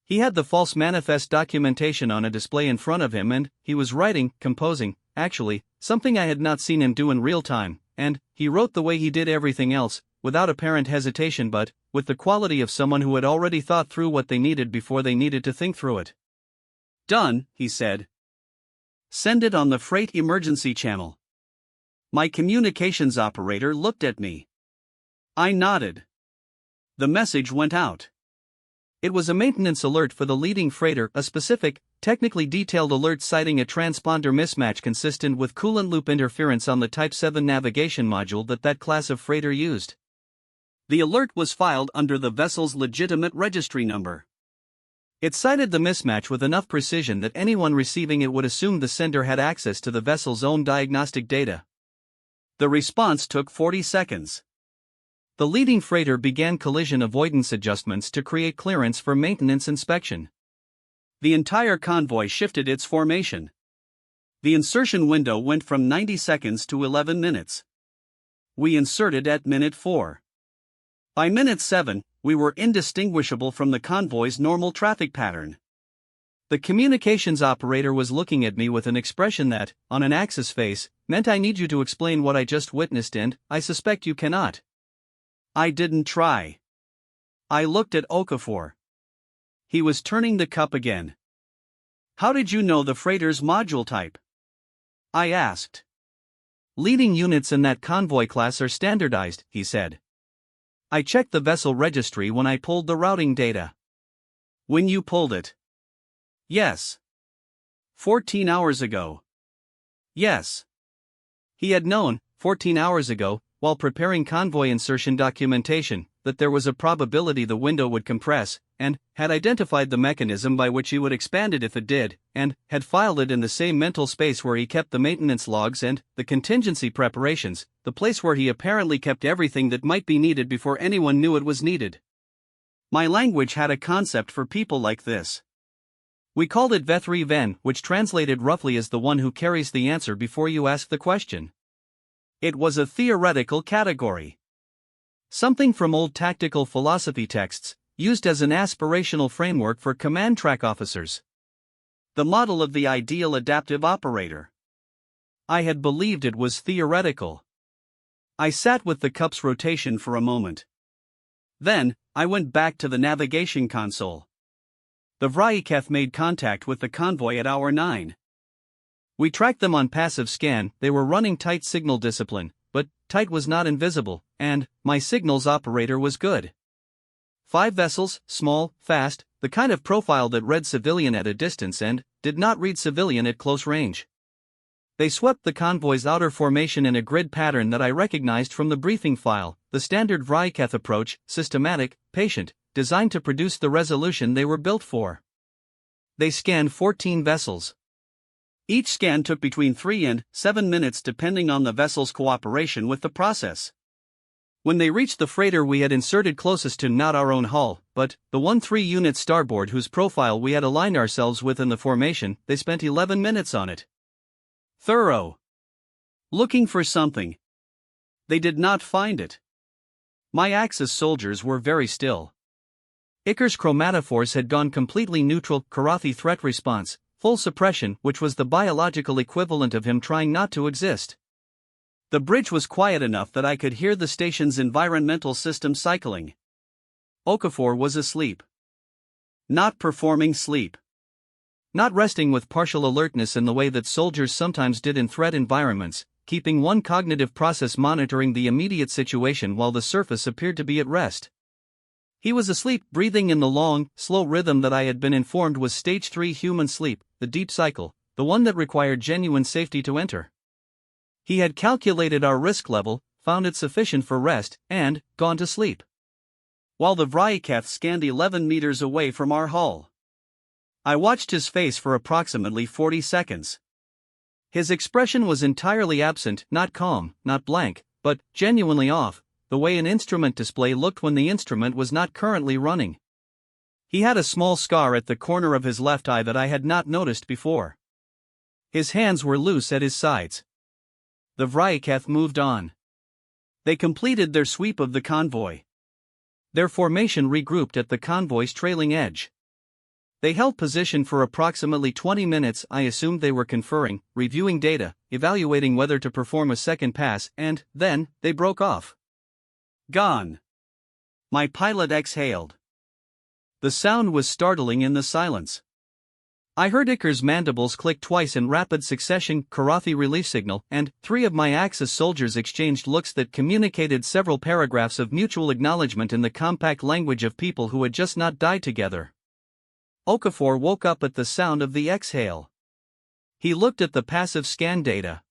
He had the false manifest documentation on a display in front of him and he was writing, composing, actually, something I had not seen him do in real time, and he wrote the way he did everything else, without apparent hesitation but with the quality of someone who had already thought through what they needed before they needed to think through it. Done, he said. Send it on the freight emergency channel. My communications operator looked at me. I nodded. The message went out. It was a maintenance alert for the leading freighter, a specific, technically detailed alert citing a transponder mismatch consistent with coolant loop interference on the Type 7 navigation module that class of freighter used. The alert was filed under the vessel's legitimate registry number. It cited the mismatch with enough precision that anyone receiving it would assume the sender had access to the vessel's own diagnostic data. The response took 40 seconds. The leading freighter began collision avoidance adjustments to create clearance for maintenance inspection. The entire convoy shifted its formation. The insertion window went from 90 seconds to 11 minutes. We inserted at minute 4. By minute 7, we were indistinguishable from the convoy's normal traffic pattern. The communications operator was looking at me with an expression that, on an Axis face, meant I need you to explain what I just witnessed and I suspect you cannot. I didn't try. I looked at Okafor. He was turning the cup again. How did you know the freighter's module type? I asked. Leading units in that convoy class are standardized, he said. I checked the vessel registry when I pulled the routing data. When you pulled it? Yes. 14 hours ago. Yes. He had known, 14 hours ago, while preparing convoy insertion documentation, that there was a probability the window would compress, and had identified the mechanism by which he would expand it if it did, and had filed it in the same mental space where he kept the maintenance logs and the contingency preparations, the place where he apparently kept everything that might be needed before anyone knew it was needed. My language had a concept for people like this. We called it Vethri Ven, which translated roughly as the one who carries the answer before you ask the question. It was a theoretical category. Something from old tactical philosophy texts, used as an aspirational framework for command track officers. The model of the ideal adaptive operator. I had believed it was theoretical. I sat with the cup's rotation for a moment. Then, I went back to the navigation console. The Vryketh made contact with the convoy at hour 9. We tracked them on passive scan. They were running tight signal discipline, but tight was not invisible, and my signals operator was good. 5 vessels, small, fast, the kind of profile that read civilian at a distance and did not read civilian at close range. They swept the convoy's outer formation in a grid pattern that I recognized from the briefing file, the standard Vryketh approach, systematic, patient, designed to produce the resolution they were built for. They scanned 14 vessels. Each scan took between 3 and 7 minutes depending on the vessel's cooperation with the process. When they reached the freighter we had inserted closest to not our own hull, but the 1-3-unit starboard whose profile we had aligned ourselves with in the formation, they spent 11 minutes on it. Thorough. Looking for something. They did not find it. My Axis soldiers were very still. Icar's chromatophores had gone completely neutral, Karathi threat response, full suppression, which was the biological equivalent of him trying not to exist. The bridge was quiet enough that I could hear the station's environmental system cycling. Okafor was asleep. Not performing sleep. Not resting with partial alertness in the way that soldiers sometimes did in threat environments, keeping one cognitive process monitoring the immediate situation while the surface appeared to be at rest. He was asleep, breathing in the long, slow rhythm that I had been informed was stage 3 human sleep, the deep cycle, the one that required genuine safety to enter. He had calculated our risk level, found it sufficient for rest, and gone to sleep. While the Vryacath scanned 11 meters away from our hull. I watched his face for approximately 40 seconds. His expression was entirely absent, not calm, not blank, but genuinely off, the way an instrument display looked when the instrument was not currently running. He had a small scar at the corner of his left eye that I had not noticed before. His hands were loose at his sides. The Vryacath moved on. They completed their sweep of the convoy. Their formation regrouped at the convoy's trailing edge. They held position for approximately 20 minutes. I assumed they were conferring, reviewing data, evaluating whether to perform a second pass, and then they broke off. Gone. My pilot exhaled. The sound was startling in the silence. I heard Icar's mandibles click twice in rapid succession, Karathi relief signal, and 3 of my Axis soldiers exchanged looks that communicated several paragraphs of mutual acknowledgement in the compact language of people who had just not died together. Okafor woke up at the sound of the exhale. He looked at the passive scan data.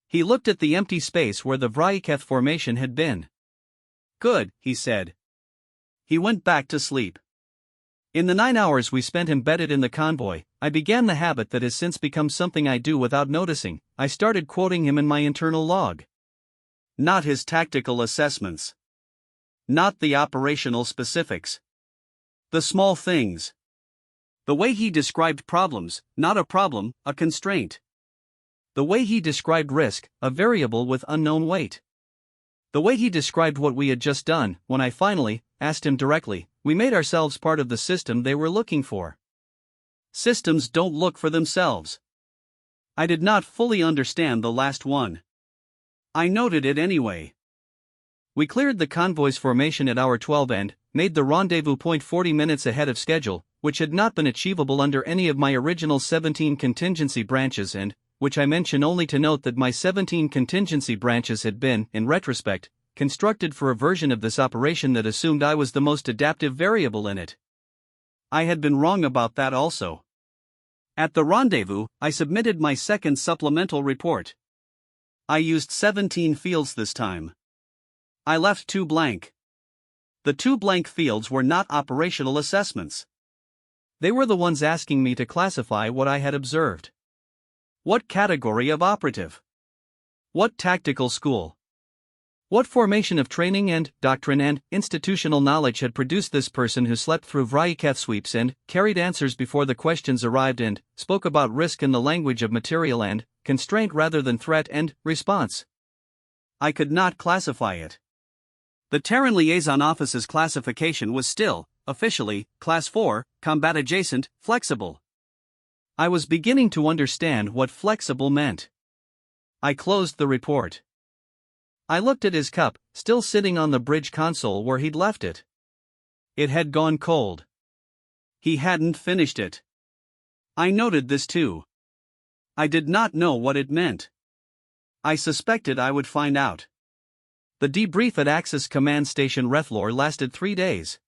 He looked at the empty space where the Vryacath formation had been. Good, he said. He went back to sleep. In the 9 hours we spent embedded in the convoy, I began the habit that has since become something I do without noticing. I started quoting him in my internal log. Not his tactical assessments. Not the operational specifics. The small things. The way he described problems, not a problem, a constraint. The way he described risk, a variable with unknown weight. The way he described what we had just done, when I finally asked him directly, we made ourselves part of the system they were looking for. Systems don't look for themselves. I did not fully understand the last one. I noted it anyway. We cleared the convoy's formation at hour 12 and made the rendezvous point 40 minutes ahead of schedule, which had not been achievable under any of my original 17 contingency branches and which I mention only to note that my 17 contingency branches had been, in retrospect, constructed for a version of this operation that assumed I was the most adaptive variable in it. I had been wrong about that also. At the rendezvous, I submitted my second supplemental report. I used 17 fields this time. I left 2 blank. The 2 blank fields were not operational assessments. They were the ones asking me to classify what I had observed. What category of operative? What tactical school? What formation of training and doctrine and institutional knowledge had produced this person who slept through Vryacath sweeps and carried answers before the questions arrived and spoke about risk in the language of material and constraint rather than threat and response? I could not classify it. The Terran Liaison Office's classification was still, officially, Class 4, Combat Adjacent, Flexible. I was beginning to understand what flexible meant. I closed the report. I looked at his cup, still sitting on the bridge console where he'd left it. It had gone cold. He hadn't finished it. I noted this too. I did not know what it meant. I suspected I would find out. The debrief at Axis Command Station Rethlor lasted 3 days.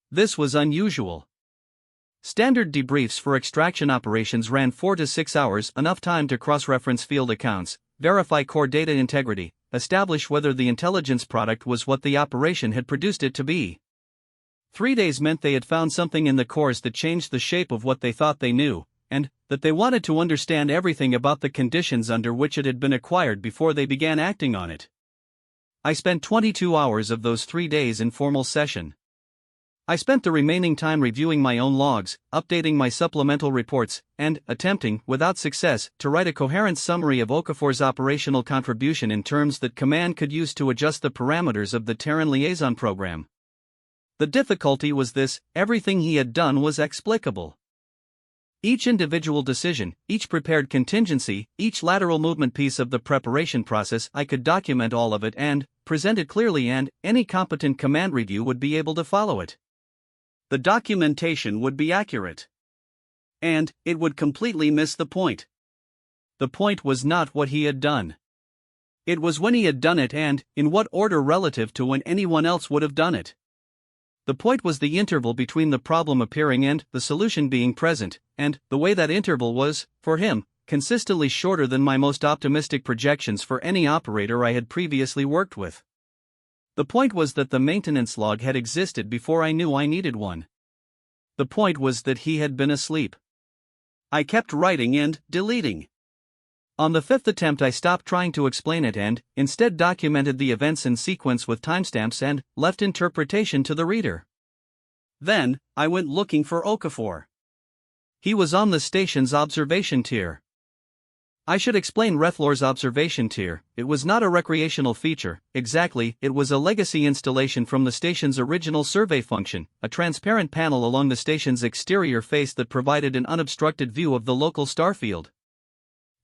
This was unusual. Standard debriefs for extraction operations ran 4 to 6 hours, enough time to cross-reference field accounts, verify core data integrity, establish whether the intelligence product was what the operation had produced it to be. 3 days meant they had found something in the cores that changed the shape of what they thought they knew, and that they wanted to understand everything about the conditions under which it had been acquired before they began acting on it. I spent 22 hours of those 3 days in formal session. I spent the remaining time reviewing my own logs, updating my supplemental reports, and attempting, without success, to write a coherent summary of Okafor's operational contribution in terms that Command could use to adjust the parameters of the Terran liaison program. The difficulty was this: everything he had done was explicable. Each individual decision, each prepared contingency, each lateral movement piece of the preparation process, I could document all of it and present it clearly, and any competent command review would be able to follow it. The documentation would be accurate. And it would completely miss the point. The point was not what he had done. It was when he had done it and in what order relative to when anyone else would have done it. The point was the interval between the problem appearing and the solution being present, and the way that interval was, for him, consistently shorter than my most optimistic projections for any operator I had previously worked with. The point was that the maintenance log had existed before I knew I needed one. The point was that he had been asleep. I kept writing and deleting. On the 5th attempt I stopped trying to explain it and instead documented the events in sequence with timestamps and left interpretation to the reader. Then, I went looking for Okafor. He was on the station's observation tier. I should explain Rethlor's observation tier. It was not a recreational feature, exactly, it was a legacy installation from the station's original survey function, a transparent panel along the station's exterior face that provided an unobstructed view of the local starfield.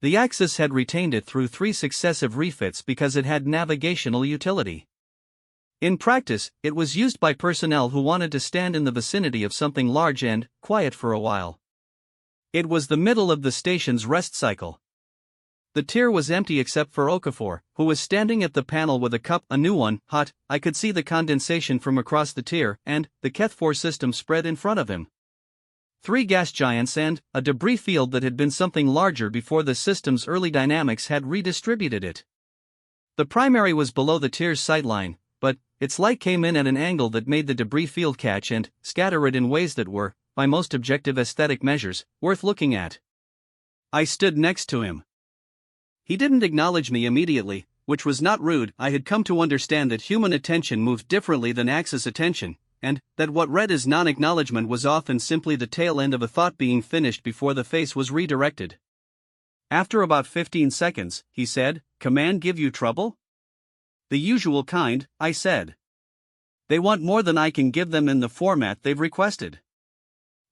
The Axis had retained it through 3 successive refits because it had navigational utility. In practice, it was used by personnel who wanted to stand in the vicinity of something large and quiet for a while. It was the middle of the station's rest cycle. The tier was empty except for Okafor, who was standing at the panel with a cup, a new one, hot. I could see the condensation from across the tier, and the Keth4 system spread in front of him. 3 gas giants and a debris field that had been something larger before the system's early dynamics had redistributed it. The primary was below the tier's sightline, but its light came in at an angle that made the debris field catch and scatter it in ways that were, by most objective aesthetic measures, worth looking at. I stood next to him. He didn't acknowledge me immediately, which was not rude. I had come to understand that human attention moved differently than Axis attention, and that what read as non-acknowledgement was often simply the tail end of a thought being finished before the face was redirected. After about 15 seconds, he said, "Command give you trouble?" "The usual kind," I said. "They want more than I can give them in the format they've requested."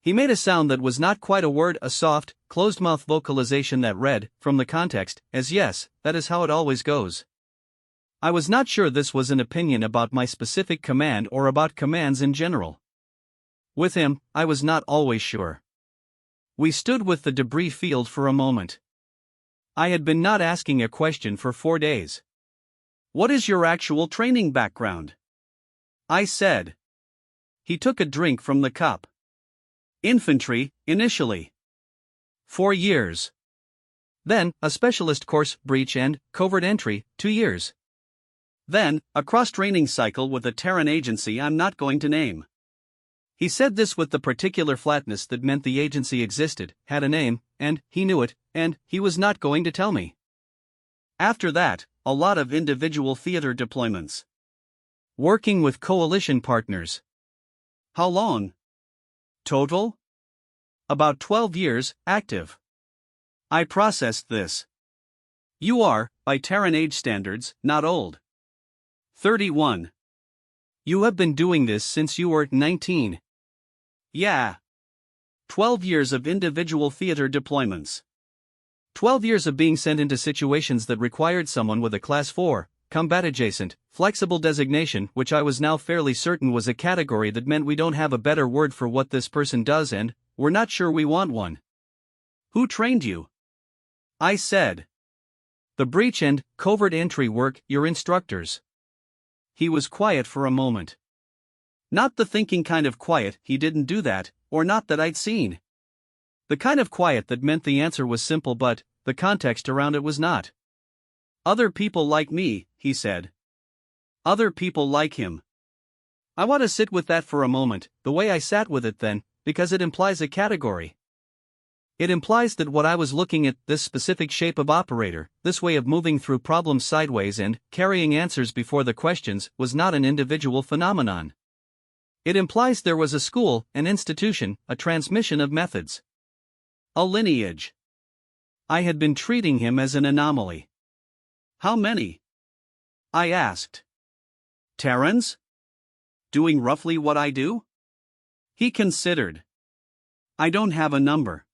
He made a sound that was not quite a word, a soft, closed-mouth vocalization that read, from the context, as yes, that is how it always goes. I was not sure this was an opinion about my specific command or about commands in general. With him, I was not always sure. We stood with the debris field for a moment. I had been not asking a question for 4 days. "What is your actual training background?" I said. He took a drink from the cup. "Infantry, initially. 4 years. Then, a specialist course, breach and covert entry, 2 years. Then, a cross-training cycle with a Terran agency I'm not going to name." He said this with the particular flatness that meant the agency existed, had a name, and he knew it, and he was not going to tell me. After that, a lot of individual theater deployments. Working with coalition partners. "How long?" "Total?" "About 12 years, active." I processed this. "You are, by Terran age standards, not old." 31. "You have been doing this since you were 19. "Yeah. 12 years of individual theater deployments. 12 years of being sent into situations that required someone with a Class 4, combat adjacent, flexible designation, which I was now fairly certain was a category that meant we don't have a better word for what this person does and we're not sure we want one." "Who trained you?" I said. "The breach and covert entry work, your instructors." He was quiet for a moment. Not the thinking kind of quiet, he didn't do that, or not that I'd seen. The kind of quiet that meant the answer was simple but the context around it was not. "Other people like me," he said. "Other people like him." I want to sit with that for a moment, the way I sat with it then, because it implies a category. It implies that what I was looking at, this specific shape of operator, this way of moving through problems sideways and carrying answers before the questions, was not an individual phenomenon. It implies there was a school, an institution, a transmission of methods. A lineage. I had been treating him as an anomaly. How many? I asked. Terrans? Doing roughly what I do? He considered. I don't have a number.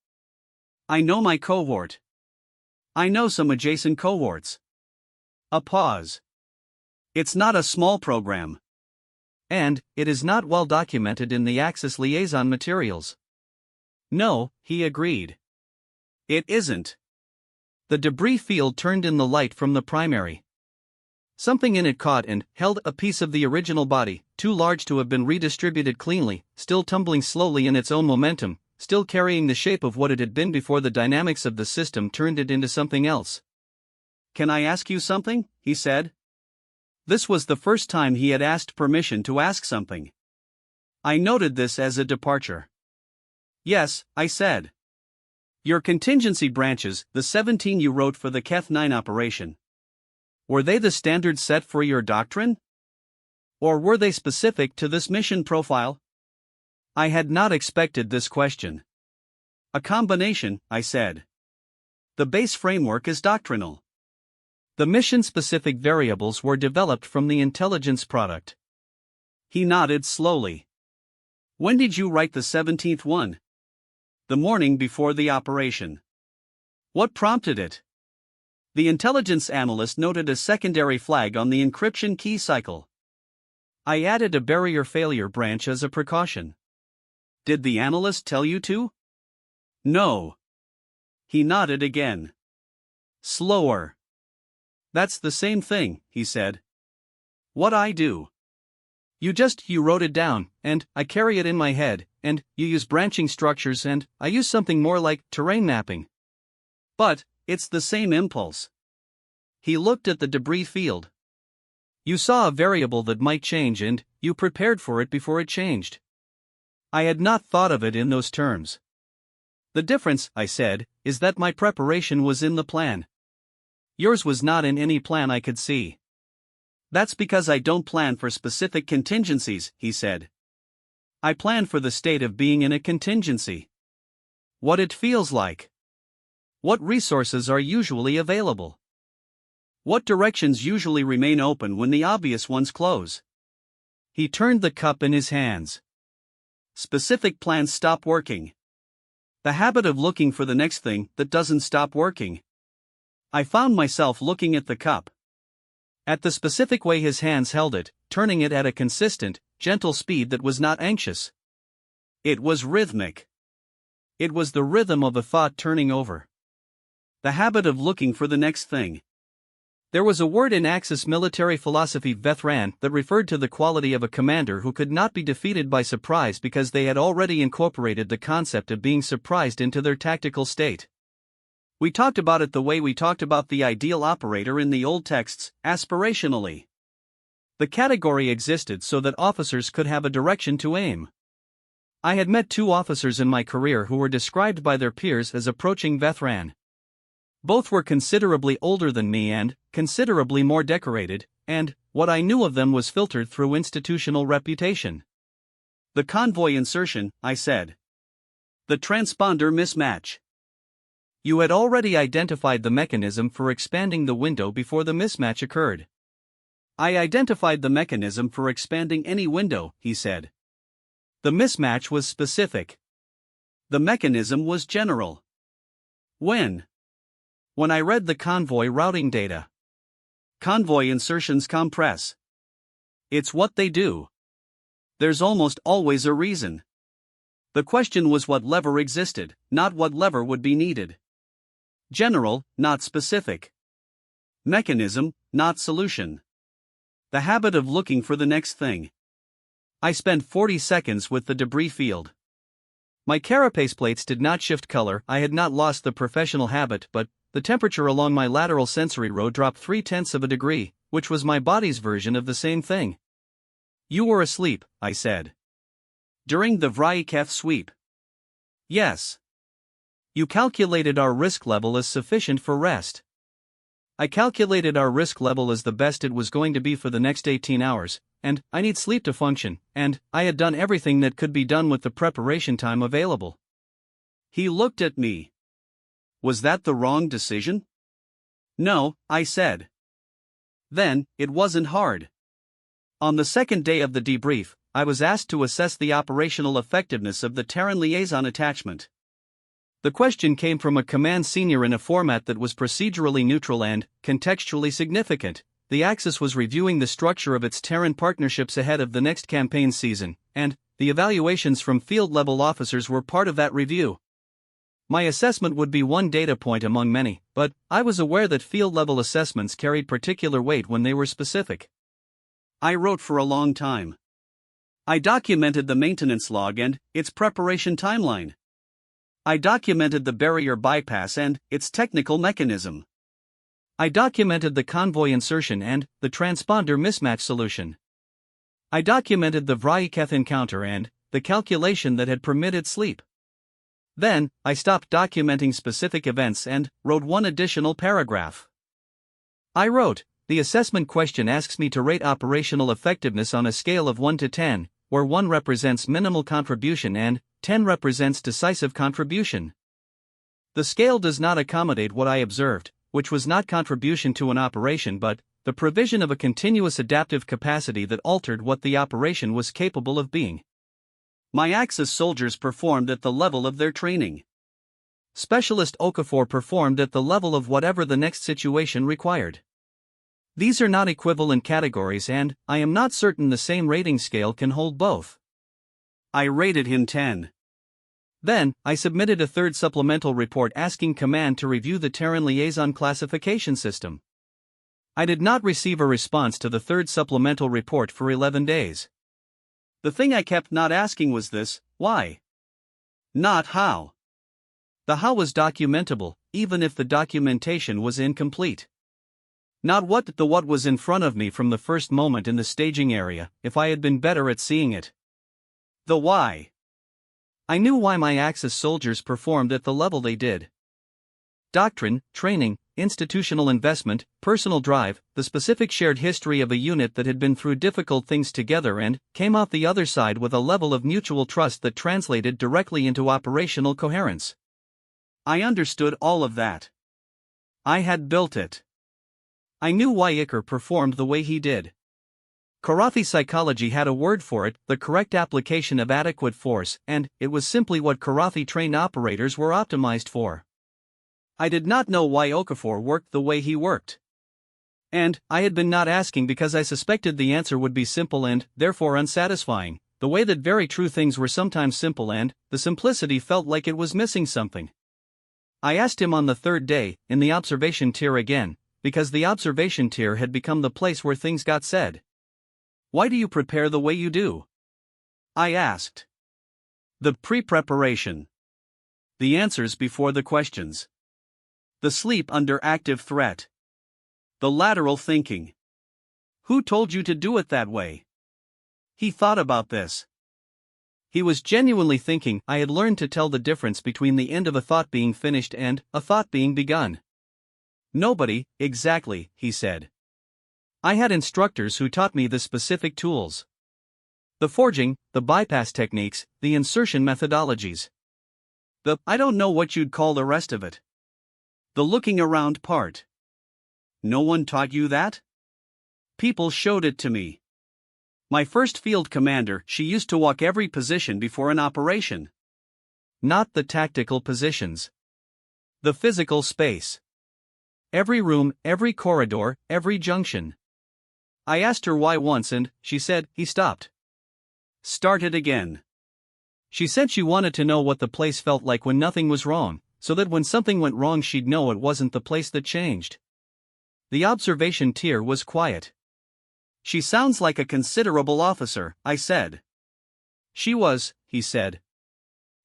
I know my cohort. I know some adjacent cohorts. A pause. It's not a small program. And it is not well documented in the Axis liaison materials. No, he agreed. It isn't. The debris field turned in the light from the primary. Something in it caught and held a piece of the original body, too large to have been redistributed cleanly, still tumbling slowly in its own momentum, still carrying the shape of what it had been before the dynamics of the system turned it into something else. Can I ask you something? He said. This was the first time he had asked permission to ask something. I noted this as a departure. Yes, I said. Your contingency branches, the 17 you wrote for the Keth-9 operation. Were they the standard set for your doctrine? Or were they specific to this mission profile? I had not expected this question. A combination, I said. The base framework is doctrinal. The mission-specific variables were developed from the intelligence product. He nodded slowly. When did you write the 17th one? The morning before the operation. What prompted it? The intelligence analyst noted a secondary flag on the encryption key cycle. I added a barrier failure branch as a precaution. Did the analyst tell you to? No. He nodded again. Slower. That's the same thing, he said. What I do. You wrote it down, and I carry it in my head, and you use branching structures, and I use something more like terrain mapping. But it's the same impulse. He looked at the debris field. You saw a variable that might change and you prepared for it before it changed. I had not thought of it in those terms. The difference, I said, is that my preparation was in the plan. Yours was not in any plan I could see. That's because I don't plan for specific contingencies, he said. I plan for the state of being in a contingency. What it feels like. What resources are usually available? What directions usually remain open when the obvious ones close? He turned the cup in his hands. Specific plans stop working. The habit of looking for the next thing that doesn't stop working. I found myself looking at the cup. At the specific way his hands held it, turning it at a consistent, gentle speed that was not anxious. It was rhythmic. It was the rhythm of a thought turning over. The habit of looking for the next thing. There was a word in Axis military philosophy Vethran that referred to the quality of a commander who could not be defeated by surprise because they had already incorporated the concept of being surprised into their tactical state. We talked about it the way we talked about the ideal operator in the old texts, aspirationally. The category existed so that officers could have a direction to aim. I had met 2 officers in my career who were described by their peers as approaching Vethran. Both were considerably older than me and considerably more decorated, and what I knew of them was filtered through institutional reputation. The convoy insertion, I said. The transponder mismatch. You had already identified the mechanism for expanding the window before the mismatch occurred. I identified the mechanism for expanding any window, he said. The mismatch was specific. The mechanism was general. When? When I read the convoy routing data. Convoy insertions compress. It's what they do. There's almost always a reason. The question was what lever existed, not what lever would be needed. General, not specific. Mechanism, not solution. The habit of looking for the next thing. I spent 40 seconds with the debris field. My carapace plates did not shift color. I had not lost the professional habit, but the temperature along my lateral sensory row dropped 0.3 of a degree, which was my body's version of the same thing. You were asleep, I said. During the Vryketh sweep. Yes. You calculated our risk level as sufficient for rest. I calculated our risk level as the best it was going to be for the next 18 hours, and I need sleep to function, and I had done everything that could be done with the preparation time available. He looked at me. Was that the wrong decision? No, I said. Then, it wasn't hard. On the second day of the debrief, I was asked to assess the operational effectiveness of the Terran liaison attachment. The question came from a command senior in a format that was procedurally neutral and contextually significant. The Axis was reviewing the structure of its Terran partnerships ahead of the next campaign season, and the evaluations from field-level officers were part of that review. My assessment would be one data point among many, but I was aware that field-level assessments carried particular weight when they were specific. I wrote for a long time. I documented the maintenance log and its preparation timeline. I documented the barrier bypass and its technical mechanism. I documented the convoy insertion and the transponder mismatch solution. I documented the Vryketh encounter and the calculation that had permitted sleep. Then, I stopped documenting specific events and wrote one additional paragraph. I wrote, the assessment question asks me to rate operational effectiveness on a scale of 1 to 10, where 1 represents minimal contribution and 10 represents decisive contribution. The scale does not accommodate what I observed, which was not contribution to an operation but the provision of a continuous adaptive capacity that altered what the operation was capable of being. My Axis soldiers performed at the level of their training. Specialist Okafor performed at the level of whatever the next situation required. These are not equivalent categories and I am not certain the same rating scale can hold both. I rated him 10. Then, I submitted a third supplemental report asking Command to review the Terran liaison classification system. I did not receive a response to the third supplemental report for 11 days. The thing I kept not asking was this: why? Not how. The how was documentable, even if the documentation was incomplete. Not what was in front of me from the first moment in the staging area, if I had been better at seeing it. The why. I knew why my Axis soldiers performed at the level they did. Doctrine, training, institutional investment, personal drive, the specific shared history of a unit that had been through difficult things together and came out the other side with a level of mutual trust that translated directly into operational coherence. I understood all of that. I had built it. I knew why Iker performed the way he did. Karathi psychology had a word for it, the correct application of adequate force, and it was simply what Karathi-trained operators were optimized for. I did not know why Okafor worked the way he worked. And I had been not asking because I suspected the answer would be simple and, therefore, unsatisfying, the way that very true things were sometimes simple and the simplicity felt like it was missing something. I asked him on the third day, in the observation tier again, because the observation tier had become the place where things got said. Why do you prepare the way you do? I asked. The pre-preparation. The answers before the questions. The sleep under active threat. The lateral thinking. Who told you to do it that way? He thought about this. He was genuinely thinking. I had learned to tell the difference between the end of a thought being finished and a thought being begun. Nobody, exactly, he said. I had instructors who taught me the specific tools. The forging, the bypass techniques, the insertion methodologies. I don't know what you'd call the rest of it. The looking around part. No one taught you that? People showed it to me. My first field commander, she used to walk every position before an operation. Not the tactical positions. The physical space. Every room, every corridor, every junction. I asked her why once and she said, he stopped. Started again. She said she wanted to know what the place felt like when nothing was wrong, so that when something went wrong she'd know it wasn't the place that changed. The observation tier was quiet. She sounds like a considerable officer, I said. She was, he said.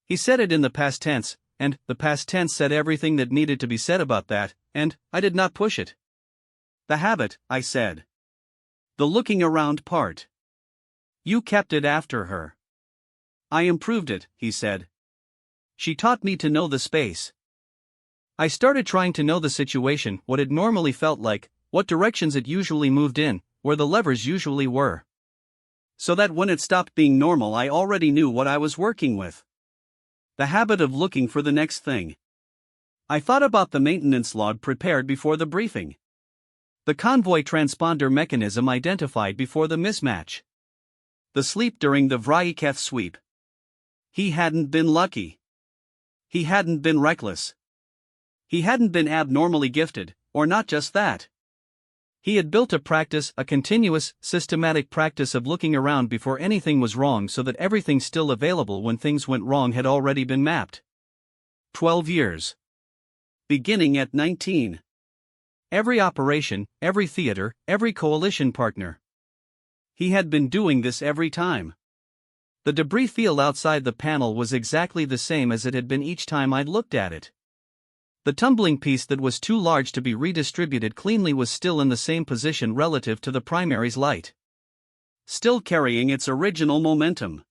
He said it in the past tense, and the past tense said everything that needed to be said about that, and I did not push it. The habit, I said. The looking around part. You kept it after her. I improved it, he said. She taught me to know the space. I started trying to know the situation, what it normally felt like, what directions it usually moved in, where the levers usually were. So that when it stopped being normal, I already knew what I was working with. The habit of looking for the next thing. I thought about the maintenance log prepared before the briefing. The convoy transponder mechanism identified before the mismatch. The sleep during the Vryketh sweep. He hadn't been lucky. He hadn't been reckless. He hadn't been abnormally gifted, or not just that. He had built a practice, a continuous, systematic practice of looking around before anything was wrong so that everything still available when things went wrong had already been mapped. 12 years. Beginning at 19. Every operation, every theater, every coalition partner. He had been doing this every time. The debris field outside the panel was exactly the same as it had been each time I'd looked at it. The tumbling piece that was too large to be redistributed cleanly was still in the same position relative to the primary's light. Still carrying its original momentum.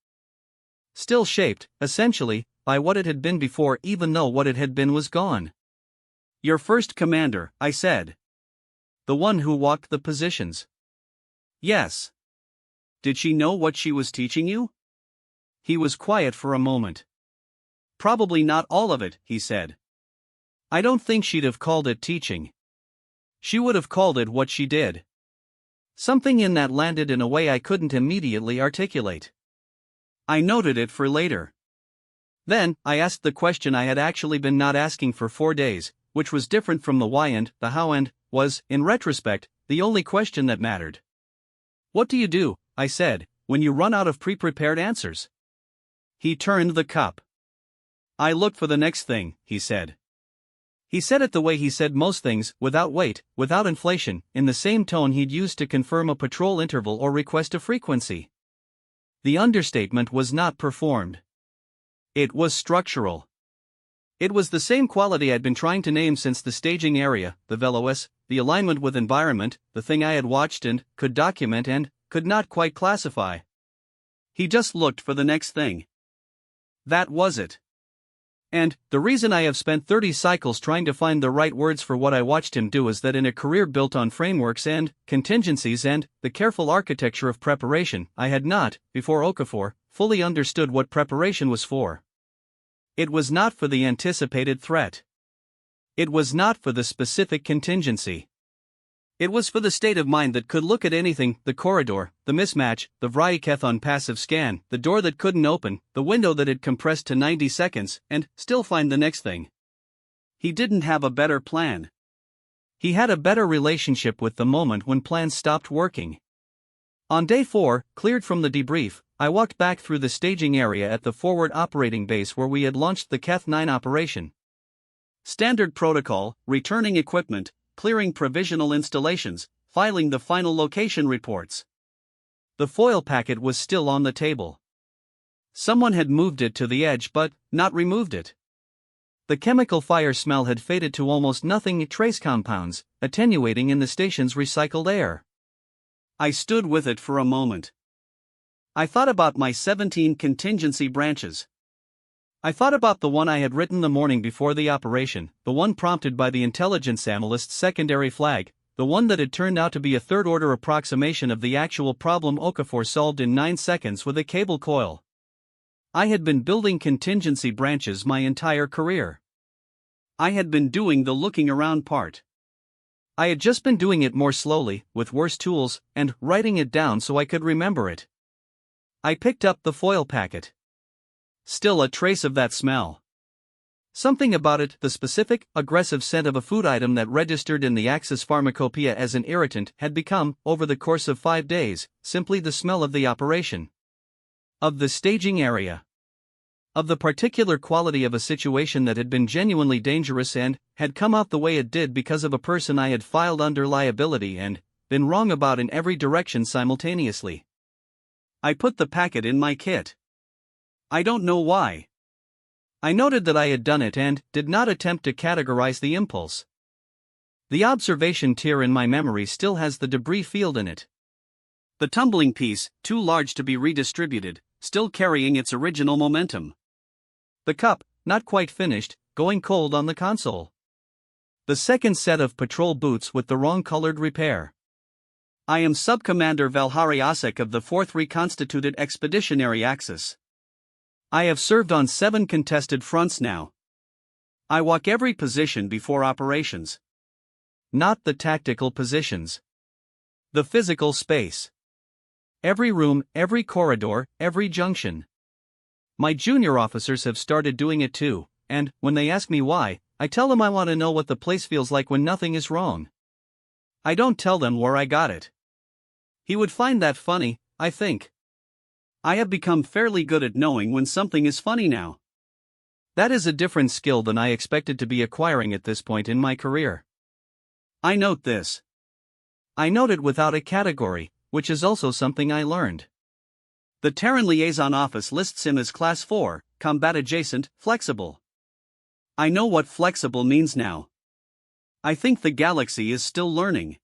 Still shaped, essentially, by what it had been before, even though what it had been was gone. Your first commander, I said. The one who walked the positions. Yes. Did she know what she was teaching you? He was quiet for a moment. Probably not all of it, he said. I don't think she'd have called it teaching. She would have called it what she did. Something in that landed in a way I couldn't immediately articulate. I noted it for later. Then, I asked the question I had actually been not asking for 4 days, which was different from the why and the how and was, in retrospect, the only question that mattered. What do you do, I said, when you run out of pre-prepared answers? He turned the cup. I look for the next thing, he said. He said it the way he said most things, without weight, without inflation, in the same tone he'd used to confirm a patrol interval or request a frequency. The understatement was not performed. It was structural. It was the same quality I'd been trying to name since the staging area, the velocis, the alignment with environment, the thing I had watched and could document and could not quite classify. He just looked for the next thing. That was it. And the reason I have spent 30 cycles trying to find the right words for what I watched him do is that in a career built on frameworks and contingencies and the careful architecture of preparation, I had not, before Okafor, fully understood what preparation was for. It was not for the anticipated threat. It was not for the specific contingency. It was for the state of mind that could look at anything, the corridor, the mismatch, the Vryketh on passive scan, the door that couldn't open, the window that had compressed to 90 seconds, and still find the next thing. He didn't have a better plan. He had a better relationship with the moment when plans stopped working. On day 4, cleared from the debrief, I walked back through the staging area at the forward operating base where we had launched the Keth 9 operation. Standard protocol, returning equipment, clearing provisional installations, filing the final location reports. The foil packet was still on the table. Someone had moved it to the edge but not removed it. The chemical fire smell had faded to almost nothing, trace compounds, attenuating in the station's recycled air. I stood with it for a moment. I thought about my 17 contingency branches. I thought about the one I had written the morning before the operation, the one prompted by the intelligence analyst's secondary flag, the one that had turned out to be a third-order approximation of the actual problem Okafor solved in 9 seconds with a cable coil. I had been building contingency branches my entire career. I had been doing the looking around part. I had just been doing it more slowly, with worse tools, and writing it down so I could remember it. I picked up the foil packet. Still a trace of that smell. Something about it, the specific, aggressive scent of a food item that registered in the Axis pharmacopoeia as an irritant, had become, over the course of 5 days, simply the smell of the operation. Of the staging area. Of the particular quality of a situation that had been genuinely dangerous and had come out the way it did because of a person I had filed under liability and been wrong about in every direction simultaneously. I put the packet in my kit. I don't know why. I noted that I had done it and did not attempt to categorize the impulse. The observation tier in my memory still has the debris field in it. The tumbling piece, too large to be redistributed, still carrying its original momentum. The cup, not quite finished, going cold on the console. The second set of patrol boots with the wrong colored repair. I am Subcommander Valhari Asik of the 4th Reconstituted Expeditionary Axis. I have served on 7 contested fronts now. I walk every position before operations. Not the tactical positions. The physical space. Every room, every corridor, every junction. My junior officers have started doing it too, and, when they ask me why, I tell them I want to know what the place feels like when nothing is wrong. I don't tell them where I got it. He would find that funny, I think. I have become fairly good at knowing when something is funny now. That is a different skill than I expected to be acquiring at this point in my career. I note this. I note it without a category, which is also something I learned. The Terran Liaison Office lists him as Class 4, Combat Adjacent, Flexible. I know what flexible means now. I think the galaxy is still learning.